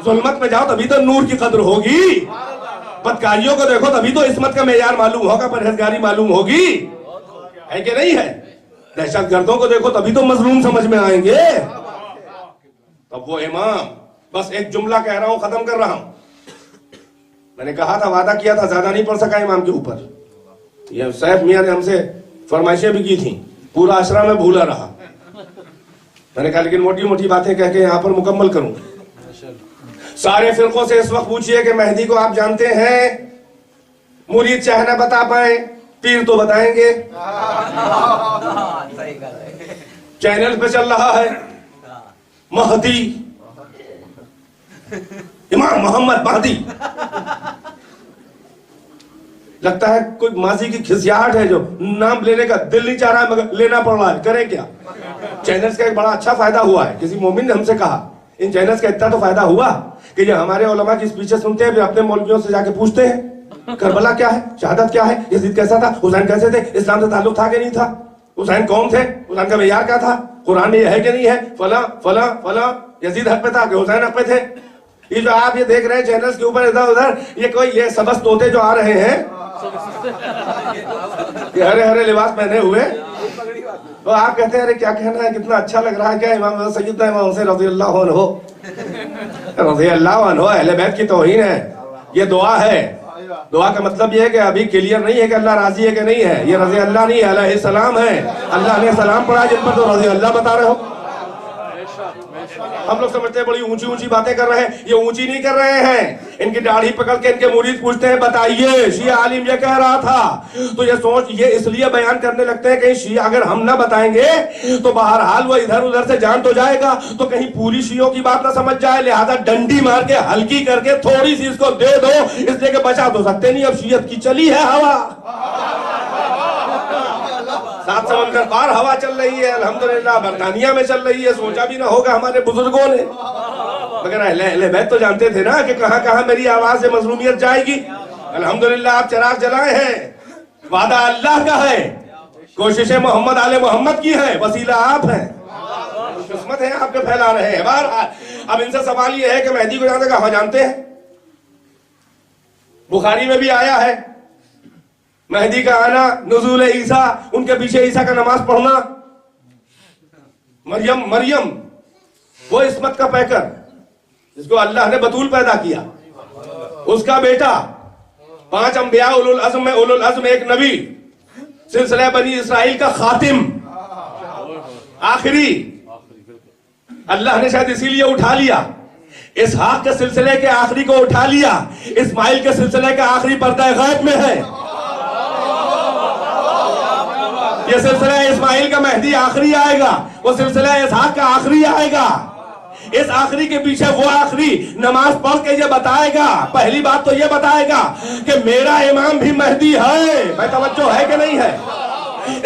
ظلمت میں جاؤ تبھی تو نور کی قدر ہوگی، بدکاریوں کو دیکھو تبھی تو عصمت کا معیار معلوم ہوگا، پرہیزگاری معلوم ہوگی، ہے کہ نہیں ہے؟ دہشت گردوں کو دیکھو تبھی تو مظلوم سمجھ میں آئیں گے۔ تب وہ امام، بس ایک جملہ کہہ رہا ہوں ختم کر رہا ہوں۔ میں نے کہا تھا، وعدہ کیا تھا، زیادہ نہیں پڑھ سکا امام کے اوپر، یہ سیف میاں نے ہم سے فرمائشیں بھی کی تھیں، پورا عشرہ میں بھولا رہا۔ میں نے کہا لیکن موٹی موٹی باتیں کہہ کے یہاں پر مکمل کروں۔ سارے فرقوں سے اس وقت پوچھئے کہ مہدی کو آپ جانتے ہیں؟ مرید چاہے نہ بتا پائیں، پیر تو بتائیں گے۔ چینل پہ چل رہا ہے مہدی، امام محمد مہدی، لگتا ہے کوئی ماضی کی کھسیاہٹ ہے جو نام لینے کا دل نہیں چاہ رہا ہے مگر لینا پڑ رہا ہے، کریں کیا؟ چینلز کا ایک بڑا اچھا فائدہ ہوا ہے، کسی مومن نے ہم سے کہا ان چینلز کا اتنا تو فائدہ ہوا کہ یہ ہمارے علماء کی سپیچیں سنتے ہیں، پھر اپنے مولویوں سے جا کے پوچھتے ہیں کربلا کیا ہے، شہادت کیا ہے، یزید کیسا تھا، حسین کیسے تھے، اسلام سے تعلق تھا کہ نہیں تھا، حسین کون تھے، حسین کا معیار کیا تھا، قرآن میں یہ ہے کہ نہیں ہے، فلاں فلاں فلاں، یزید حق پہ تھا کہ حسین حق پہ تھے۔ یہ جو آپ یہ دیکھ رہے ہیں چینلز کے اوپر ادھر ادھر یہ کوئی یہ سبز طوطے جو آ رہے ہیں کہ ہرے ہرے لباس پہنے ہوئے، تو آپ کہتے ہیں ارے کیا کہنا ہے، کتنا اچھا لگ رہا ہے، کیا امام سیدنا امام حسین رضی اللہ عنہ، رضی اللہ عنہ اہل بیت کی توہین ہے۔ یہ دعا ہے، دعا کا مطلب یہ ہے کہ ابھی کلیئر نہیں ہے کہ اللہ راضی ہے کہ نہیں ہے، یہ رضی اللہ نہیں ہے، علیہ السلام ہے، اللہ نے سلام پڑھا جن پر تو رضی اللہ بتا رہے ہو۔ ہم لوگ سمجھتے ہیں بڑی اونچی اونچی باتیں کر رہے ہیں، یہ اونچی نہیں کر رہے ہیں۔ ان کی داڑھی پکڑ کے ان کے مرید پوچھتے ہیں بتائیے شیعہ عالم یہ کہہ رہا تھا، تو یہ سوچ یہ اس لیے بیان کرنے لگتے ہیں کہ شیعہ اگر ہم نہ بتائیں گے تو بہرحال وہ ادھر ادھر سے جان تو جائے گا، تو کہیں پوری شیعوں کی بات نہ سمجھ جائے، لہذا ڈنڈی مار کے ہلکی کر کے تھوڑی سی اس کو دے دو، اس لیے کہ بچا تو سکتے نہیں، اب شیعت کی چلی ہے ہوا، 7 سمندر پار ہوا چل رہی ہے، الحمدللہ برطانیہ میں چل رہی ہے، سوچا بھی نہ ہوگا ہمارے بزرگوں نے۔ مگر اہل بیت تو جانتے تھے نا کہ کہاں کہاں میری آواز سے مظلومیت جائے گی. الحمدللہ آپ چراغ جلائے ہیں. وعدہ اللہ کا ہے, کوششیں محمد آل محمد کی ہے, وسیلہ آپ ہیں. قسمت ہے آپ کے پھیلا رہے ہیں. بہرحال اب ان سے سوال یہ ہے کہ مہدی کو جانتے کہاں جانتے ہیں؟ بخاری میں بھی آیا ہے مہدی کا آنا, نزول عیسیٰ, ان کے پیچھے عیسیٰ کا نماز پڑھنا. مریم وہ عصمت کا پیکر جس کو اللہ نے بطول پیدا کیا, اس کا بیٹا, 5 انبیاء اولو العزم میں اولو العزم ایک نبی, سلسلہ بنی اسرائیل کا خاتم, آخری. اللہ نے شاید اسی لیے اٹھا لیا, اسحاق کے سلسلے کے آخری کو اٹھا لیا, اسماعیل کے سلسلے کا آخری پردہ غیب میں ہے. یہ سلسلہ اسماعیل کا مہدی آخری آئے گا, وہ سلسلہ اسحاق کا آخری آئے گا. اس آخری کے پیچھے وہ آخری نماز پڑھ کے یہ بتائے گا, پہلی بات تو یہ بتائے گا کہ میرا امام بھی مہدی ہے. بھائی توجہ ہے کہ نہیں ہے؟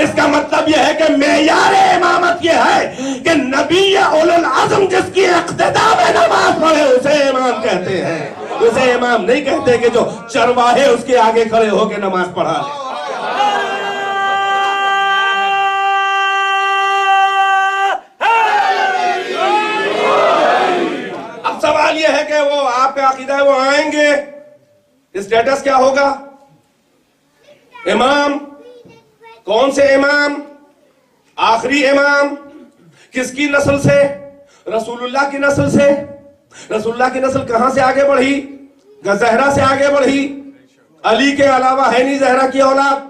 اس کا مطلب یہ ہے کہ معیار امامت یہ ہے کہ نبی اولو العزم جس کی اقتداء میں نماز پڑھے اسے امام کہتے ہیں. اسے امام نہیں کہتے کہ جو چرواہے اس کے آگے کھڑے ہو کے نماز پڑھا لے. اب سوال یہ ہے کہ وہ آپ کا عقیدہ ہے وہ آئیں گے, اسٹیٹس کیا ہوگا؟ امام کون سے امام؟ آخری امام. کس کی نسل سے؟ رسول اللہ کی نسل سے. رسول اللہ کی نسل کہاں سے آگے بڑھی؟ زہرا سے آگے بڑھی. علی کے علاوہ ہے نہیں زہرا کی اولاد.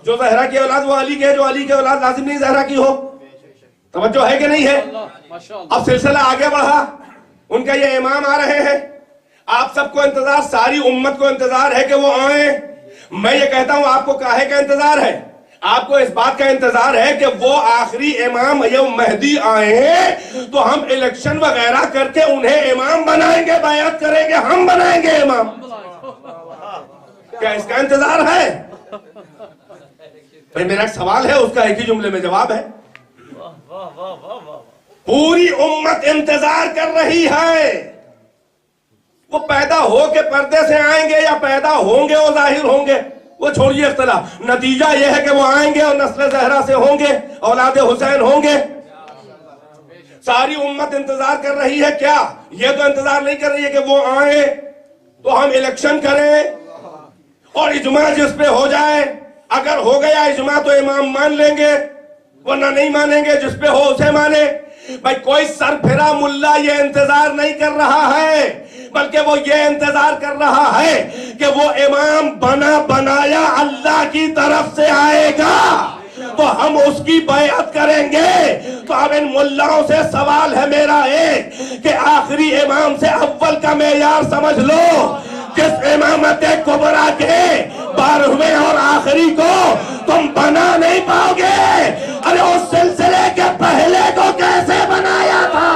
جو زہرا کی اولاد وہ علی کے, جو علی کے اولاد لازم نہیں زہرا کی ہو. توجہ ہے کہ نہیں ہے؟ اب سلسلہ آگے بڑھا, ان کا یہ امام آ رہے ہیں. آپ سب کو انتظار, ساری امت کو انتظار ہے کہ وہ آئیں. میں یہ کہتا ہوں آپ کو کاہے کا انتظار ہے؟ آپ کو اس بات کا انتظار ہے کہ وہ آخری امام یہ مہدی آئیں تو ہم الیکشن وغیرہ کر کے انہیں امام بنائیں گے, بیعت کریں گے, ہم بنائیں گے امام. کیا اس کا انتظار ہے؟ بھئی میرا ایک سوال ہے, اس کا ایک ہی جملے میں جواب ہے. پوری امت انتظار کر رہی ہے. وہ پیدا ہو کے پردے سے آئیں گے یا پیدا ہوں گے وہ ظاہر ہوں گے, وہ چھوڑیے اختلاف. نتیجہ یہ ہے کہ وہ آئیں گے اور نسل زہرا سے ہوں گے, اولاد حسین ہوں گے. ساری امت انتظار کر رہی ہے. کیا یہ تو انتظار نہیں کر رہی ہے کہ وہ آئیں تو ہم الیکشن کریں اور اجماع جس پہ ہو جائے, اگر ہو گیا اجماع تو امام مان لیں گے, ورنہ نہیں مانیں گے, جس پہ ہو اسے مانے. بھائی کوئی سر پھرا ملا یہ انتظار نہیں کر رہا ہے, بلکہ وہ یہ انتظار کر رہا ہے کہ وہ امام بنا بنایا اللہ کی طرف سے آئے گا تو ہم اس کی بیعت کریں گے. تو اب ان ملاؤں سے سوال ہے میرا ایک کہ آخری امام سے اول کا معیار سمجھ لو. جس امامت کبریٰ کے 12ویں اور آخری کو تم بنا نہیں پاؤ گے, ارے اس سلسلے کے پہلے کو کیسے بنایا تھا؟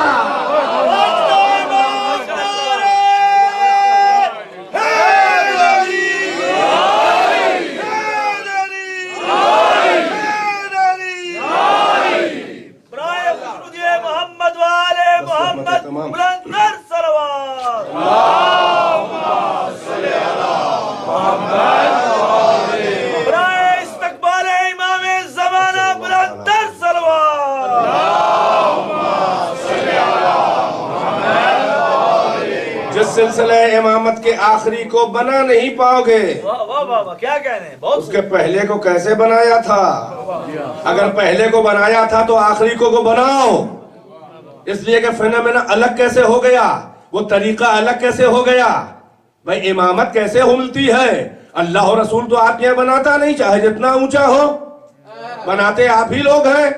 سلسلہ امامت کے آخری کو بنا نہیں پاؤ گے. کیا کہنے ہیں, اس کے پہلے کو کیسے بنایا تھا؟ اگر پہلے کو بنایا تھا تو آخری کو بناؤ. اس لیے کہ فینامنا الگ کیسے ہو گیا, وہ طریقہ الگ کیسے ہو گیا. بھائی امامت کیسے ہو ملتی ہے؟ اللہ و رسول تو آپ یہاں بناتا نہیں, چاہے جتنا اونچا ہو بناتے آپ ہی لوگ ہیں.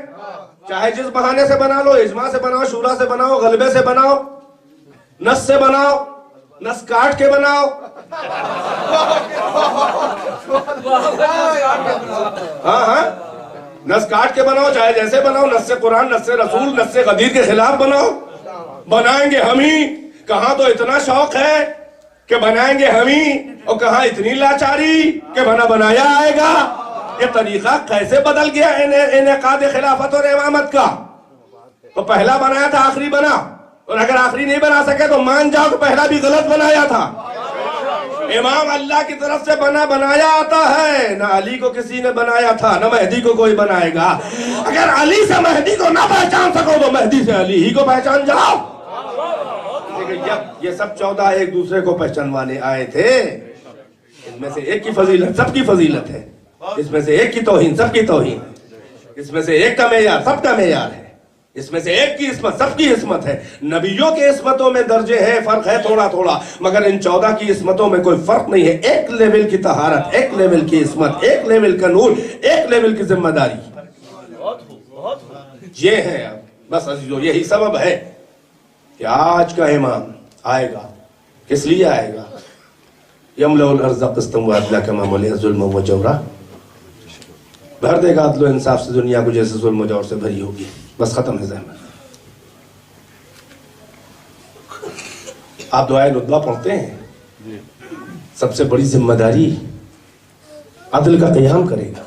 چاہے جس بہانے سے بنا لو, اجماع سے بناؤ, شورا سے بناؤ, غلبے سے بناؤ, نس سے بناؤ, نس کاٹ کے بناؤ. ہاں نس کاٹ کے بناؤ, چاہے جیسے بناؤ, نس سے قرآن, نس سے رسول, نس سے غدیر کے خلاف بناؤ. بنائیں گے ہم ہی. کہاں تو اتنا شوق ہے کہ بنائیں گے ہم ہی, اور کہاں اتنی لاچاری کہ بنا بنایا آئے گا. یہ طریقہ کیسے بدل گیا انعقاد خلافت اور امامت کا؟ تو پہلا بنایا تھا, آخری بنا. اور اگر آخری نہیں بنا سکے تو مان جاؤ کہ پہلا بھی غلط بنایا تھا. امام اللہ کی طرف سے بنایا آتا ہے. نہ علی کو کسی نے بنایا تھا، نہ مہدی کو کوئی بنائے گا. اگر علی سے مہدی کو نہ پہچان سکو تو مہدی سے علی ہی کو پہچان جاؤ. یہ سب 14 ایک دوسرے کو پہچانوانے آئے تھے. ان میں سے ایک کی فضیلت سب کی فضیلت ہے، اس میں سے ایک کی توہین سب کی توہین ہے، اس میں سے ایک کا معیار سب کا معیار ہے، اس میں سے ایک کی عصمت سب کی عصمت ہے. نبیوں کے عصمتوں میں درجے ہے، فرق ہے تھوڑا تھوڑا، مگر ان 14 کی عصمتوں میں کوئی فرق نہیں ہے. ایک لیول کی طہارت، ایک لیول کی عصمت، ایک لیول کا نور، ایک لیول کی ذمہ داری. یہ ہے بس عزیزو، یہی سبب ہے کہ آج کا امام آئے گا. کس لیے آئے گا؟ یملأ الارض قسطا وعدلا کما ملئت ظلما وجورا. بھر دے گا عدل و انصاف سے دنیا کو جیسے ظلم و جور سے بھری ہوگی. بس ختم ہے زحمت. آپ دعائے ندوہ پڑھتے ہیں. سب سے بڑی ذمہ داری عدل کا قیام کرے گا.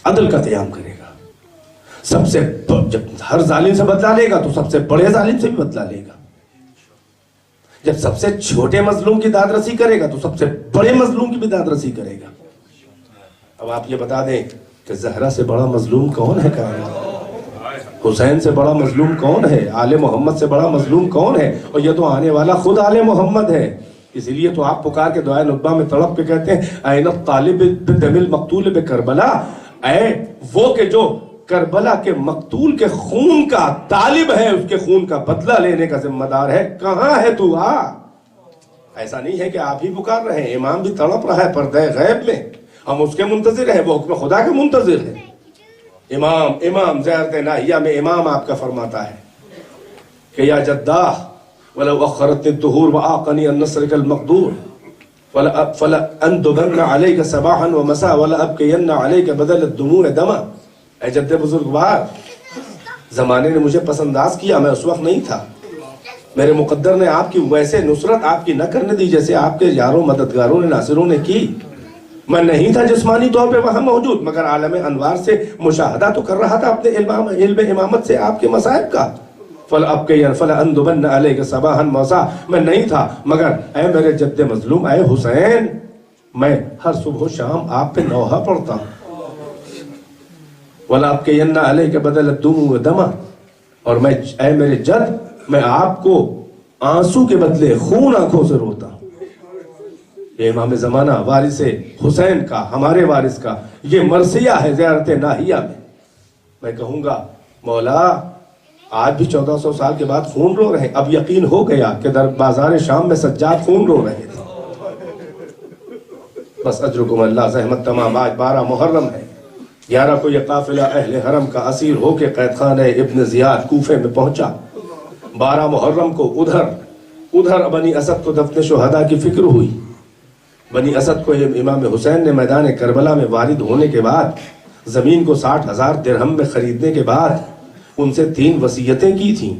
عدل کا قیام کرے گا. سب سے جب ہر ظالم سے بدلہ لے گا تو سب سے بڑے ظالم سے بھی بدلہ لے گا. جب سب سے چھوٹے مظلوم کی داد رسی کرے گا تو سب سے بڑے مظلوم کی بھی داد رسی کرے گا. اب آپ یہ بتا دیں کہ زہرا سے بڑا مظلوم کون ہے کائنات؟ حسین سے بڑا مظلوم کون ہے؟ آل محمد سے بڑا مظلوم کون ہے؟ اور یہ تو آنے والا خود آل محمد ہے. اسی لیے تو آپ پکار کے دعائے ندبہ میں تڑپ کے کہتے ہیں این الطالب بالدم المقتول بکربلا. اے وہ کہ جو کربلا کے مقتول کے خون کا طالب ہے، اس کے خون کا بدلہ لینے کا ذمہ دار ہے. کہاں ہے تو آ. ایسا نہیں ہے کہ آپ ہی پکار رہے ہیں، امام بھی تڑپ رہا ہے پردہ غیب میں. ہم اس کے منتظر ہیں، وہ حکم خدا کے منتظر ہے. امام زیارت ناہیہ میں امام آپ کا فرماتا ہے کہ یا جداہ ولو اخرتنی الدہور وآقنی النصر المقدور فلأندبن علیک صباحا ومساء ولأبکین علیک بدل الدموع دما. اے جد بزرگوار، زمانے نے مجھے پسنداز کیا، میں اس وقت نہیں تھا. میرے مقدر نے آپ کی ویسے نصرت آپ کی نہ کرنے دی جیسے آپ کے یاروں مددگاروں نے ناصروں نے کی. میں نہیں تھا جسمانی طور پہ وہاں موجود، مگر عالم انوار سے مشاہدہ تو کر رہا تھا اپنے علم امامت سے آپ کے مصائب کا. فَلَأَنْدُبَنَّ عَلَيْكَ صَبَاحًا وَمَسَاءً. میں نہیں تھا، مگر اے میرے جد مظلوم، اے حسین، میں ہر صبح و شام آپ پہ نوحہ پڑھتا ہوں. وَلَأَبْكِيَنَّ عَلَيْكَ بَدَلَ الدُّمُوعِ دَمًا. اور میں اے میرے جد، میں آپ کو آنسو کے بدلے خون آنکھوں سے روتا ہوں. یہ امام زمانہ وارث حسین کا، ہمارے وارث کا یہ مرثیہ ہے زیارت ناہیہ میں. میں کہوں گا مولا آج بھی 1400 سال کے بعد خون رو رہے ہیں. اب یقین ہو گیا کہ در بازار شام میں سجاد خون رو رہے تھے. بس اجرکم اللہ. زحمت تمام. آج 12 محرم ہے. 11 کو یہ قافلہ اہل حرم کا اسیر ہو کے قید خانہ ابن زیاد کوفے میں پہنچا. 12 محرم کو ادھر بنی اسد کو دفن شہداء کی فکر ہوئی. بنی اسد کو امام حسین نے میدان کربلا میں وارد ہونے کے بعد، زمین کو 60,000 درہم میں خریدنے کے بعد ان سے 3 وصیتیں کی تھیں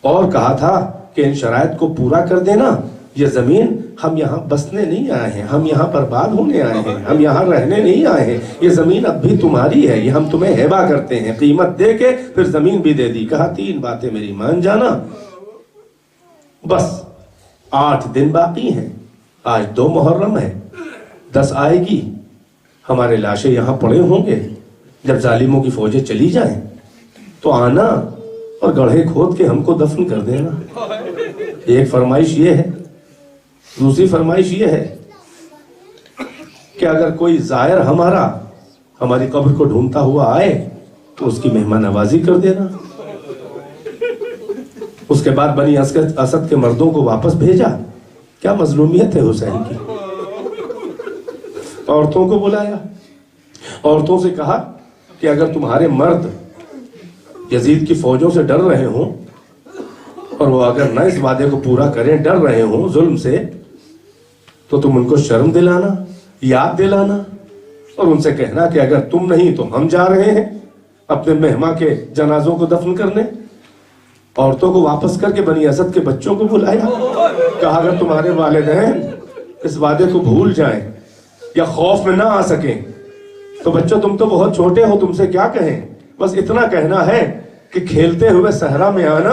اور کہا تھا کہ ان شرائط کو پورا کر دینا. یہ زمین ہم یہاں بسنے نہیں آئے ہیں، ہم یہاں برباد ہونے آئے ہیں، ہم یہاں رہنے نہیں آئے ہیں. یہ زمین اب بھی تمہاری ہے، یہ ہم تمہیں ہبہ کرتے ہیں. قیمت دے کے پھر زمین بھی دے دی. کہا 3 باتیں میری مان جانا. بس 8 دن باقی ہیں. آج 2 محرم ہے، 10 آئے گی. ہمارے لاشیں یہاں پڑے ہوں گے. جب ظالموں کی فوجیں چلی جائیں تو آنا اور گڑھے کھود کے ہم کو دفن کر دینا. ایک فرمائش یہ ہے. دوسری فرمائش یہ ہے کہ اگر کوئی زائر ہماری قبر کو ڈھونڈتا ہوا آئے تو اس کی مہمان نوازی کر دینا. اس کے بعد بنی اسد کے مردوں کو واپس بھیجا. کیا مظلومیت ہے حسین کی. عورتوں کو بلایا، عورتوں سے کہا کہ اگر تمہارے مرد یزید کی فوجوں سے ڈر رہے ہوں اور وہ اگر نہ اس وعدے کو پورا کریں، ڈر رہے ہوں ظلم سے، تو تم ان کو شرم دلانا، یاد دلانا اور ان سے کہنا کہ اگر تم نہیں تو ہم جا رہے ہیں اپنے مہماں کے جنازوں کو دفن کرنے. عورتوں کو واپس کر کے بنی اسد کے بچوں کو بلایا. کہا اگر تمہارے والدین اس وعدے کو بھول جائیں یا خوف میں نہ آ سکیں تو بچوں تم تو بہت چھوٹے ہو، تم سے کیا کہیں. بس اتنا کہنا ہے کہ کھیلتے ہوئے صحرا میں آنا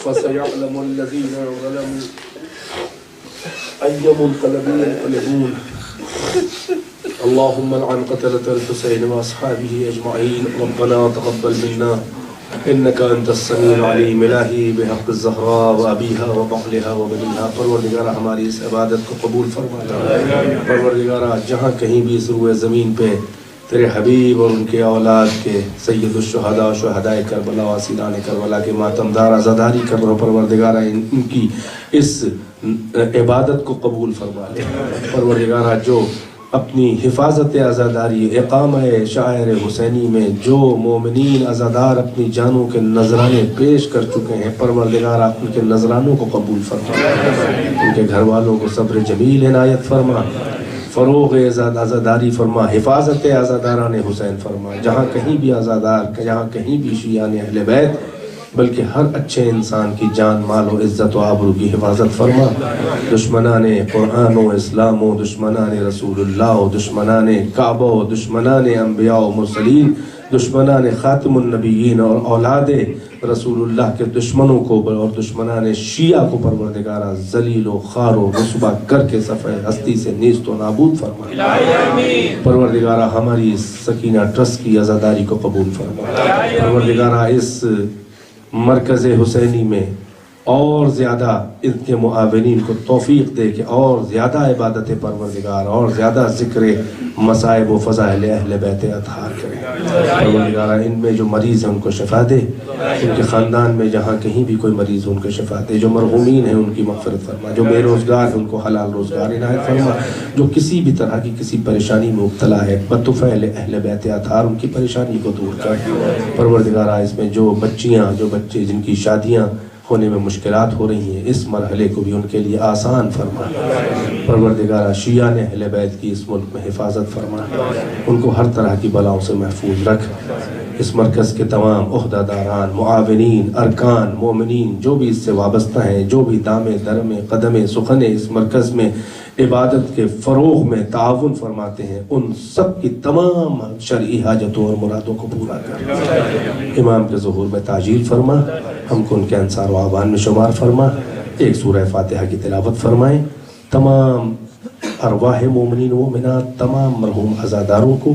فسيعلم الذين ظلموا أي منقلب ينقلبون اللهم لعن قتلة الحسين وأصحابه أجمعين ربنا تقبل منا إنك أنت السميع العليم إلهي بحق الزهراء وأبيها وبقلها وبنيها پروردگارہ ہماری اس عبادت کو قبول فرما۔ پروردگارہ جہاں کہیں بھی اس روئے زمین پہ تیرے حبیب اور ان کے اولاد کے سید الشہداء شہداء کربلا و اسیران کربلا کے ماتمدار عزاداری کر رہو پروردگارہ ان کی اس عبادت کو قبول فرما لے۔ پروردگارہ جو اپنی حفاظت عزاداری اقامہ شاعر حسینی میں جو مومنین عزادار اپنی جانوں کے نذرانے پیش کر چکے ہیں، پروردگارہ ان کے نذرانوں کو قبول فرما، ان کے گھر والوں کو صبر جمیل عنایت فرما، فروغ عزاداری فرما، حفاظت عزاداران حسین فرما۔ جہاں کہیں بھی عزادار، جہاں کہیں بھی شیعان اہل بیت بلکہ ہر اچھے انسان کی جان مال و عزت و آبرو کی حفاظت فرما۔ دشمنان قرآن و اسلام و دشمنان رسول اللہ و دشمنان کعبہ و دشمنان انبیاء و مرسلین، دشمنان خاتم النبیین اور اولاد رسول اللہ کے دشمنوں کو اور دشمنان شیعہ کو پروردگارہ ذلیل و خوار و رسوا کر کے صفحہ ہستی سے نیست و نابود فرما۔ پروردگارہ ہماری اس سکینہ ٹرسٹ کی عزاداری کو قبول فرما۔ پروردگارہ اس مرکز حسینی میں اور زیادہ ان کے معاونین کو توفیق دے کہ اور زیادہ عبادت پروردگار اور زیادہ ذکر مصائب و فضائل اہل بیت اطہار کریں۔ پروردگارہ ان میں جو مریض ہیں ان کو شفا دے، ان کے خاندان میں جہاں کہیں بھی کوئی مریض ان کو شفا دے، جو مرحومین ہیں ان کی مغفرت فرما، جو بے روزگار ہیں ان کو حلال روزگار عنایت فرما، جو کسی بھی طرح کی کسی پریشانی میں مبتلا ہے بطفیل اہل بیت اطہار ان کی پریشانی کو دور کر۔ پروردگارہ اس میں جو بچیاں جو بچے جن کی شادیاں ہونے میں مشکلات ہو رہی ہیں اس مرحلے کو بھی ان کے لیے آسان فرما۔ پروردگارہ شیعہ نے اہل بیت کی اس ملک میں حفاظت فرما، ان کو ہر طرح کی بلاؤں سے محفوظ رکھ۔ اس مرکز کے تمام عہدیداران، معاونین، ارکان، مومنین جو بھی اس سے وابستہ ہیں، جو بھی دامے درمے قدمے سخنے اس مرکز میں عبادت کے فروغ میں تعاون فرماتے ہیں، ان سب کی تمام شرعی حاجتوں اور مرادوں کو پورا کر۔ امام کے ظہور میں تعجیل فرما، ہم کو ان کے انصار و اعوان میں شمار فرما۔ ایک سورہ فاتحہ کی تلاوت فرمائیں۔ تمام ارواح مومنین و مومنات، تمام مرحوم عزاداروں کو،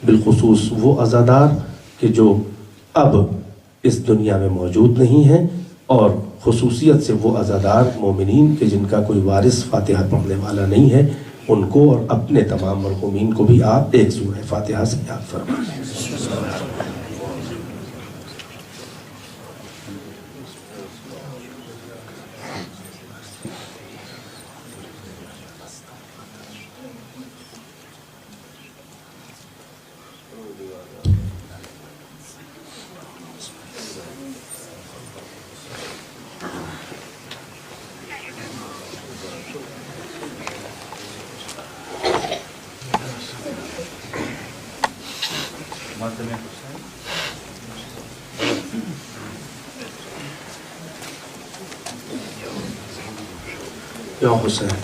بالخصوص وہ عزادار کہ جو اب اس دنیا میں موجود نہیں ہیں، اور خصوصیت سے وہ عزادار مومنین کہ جن کا کوئی وارث فاتحہ پڑھنے والا نہیں ہے، ان کو اور اپنے تمام مرحومین کو بھی آپ ایک سورہ فاتحہ سے یاد فرمائیں۔ یا حسین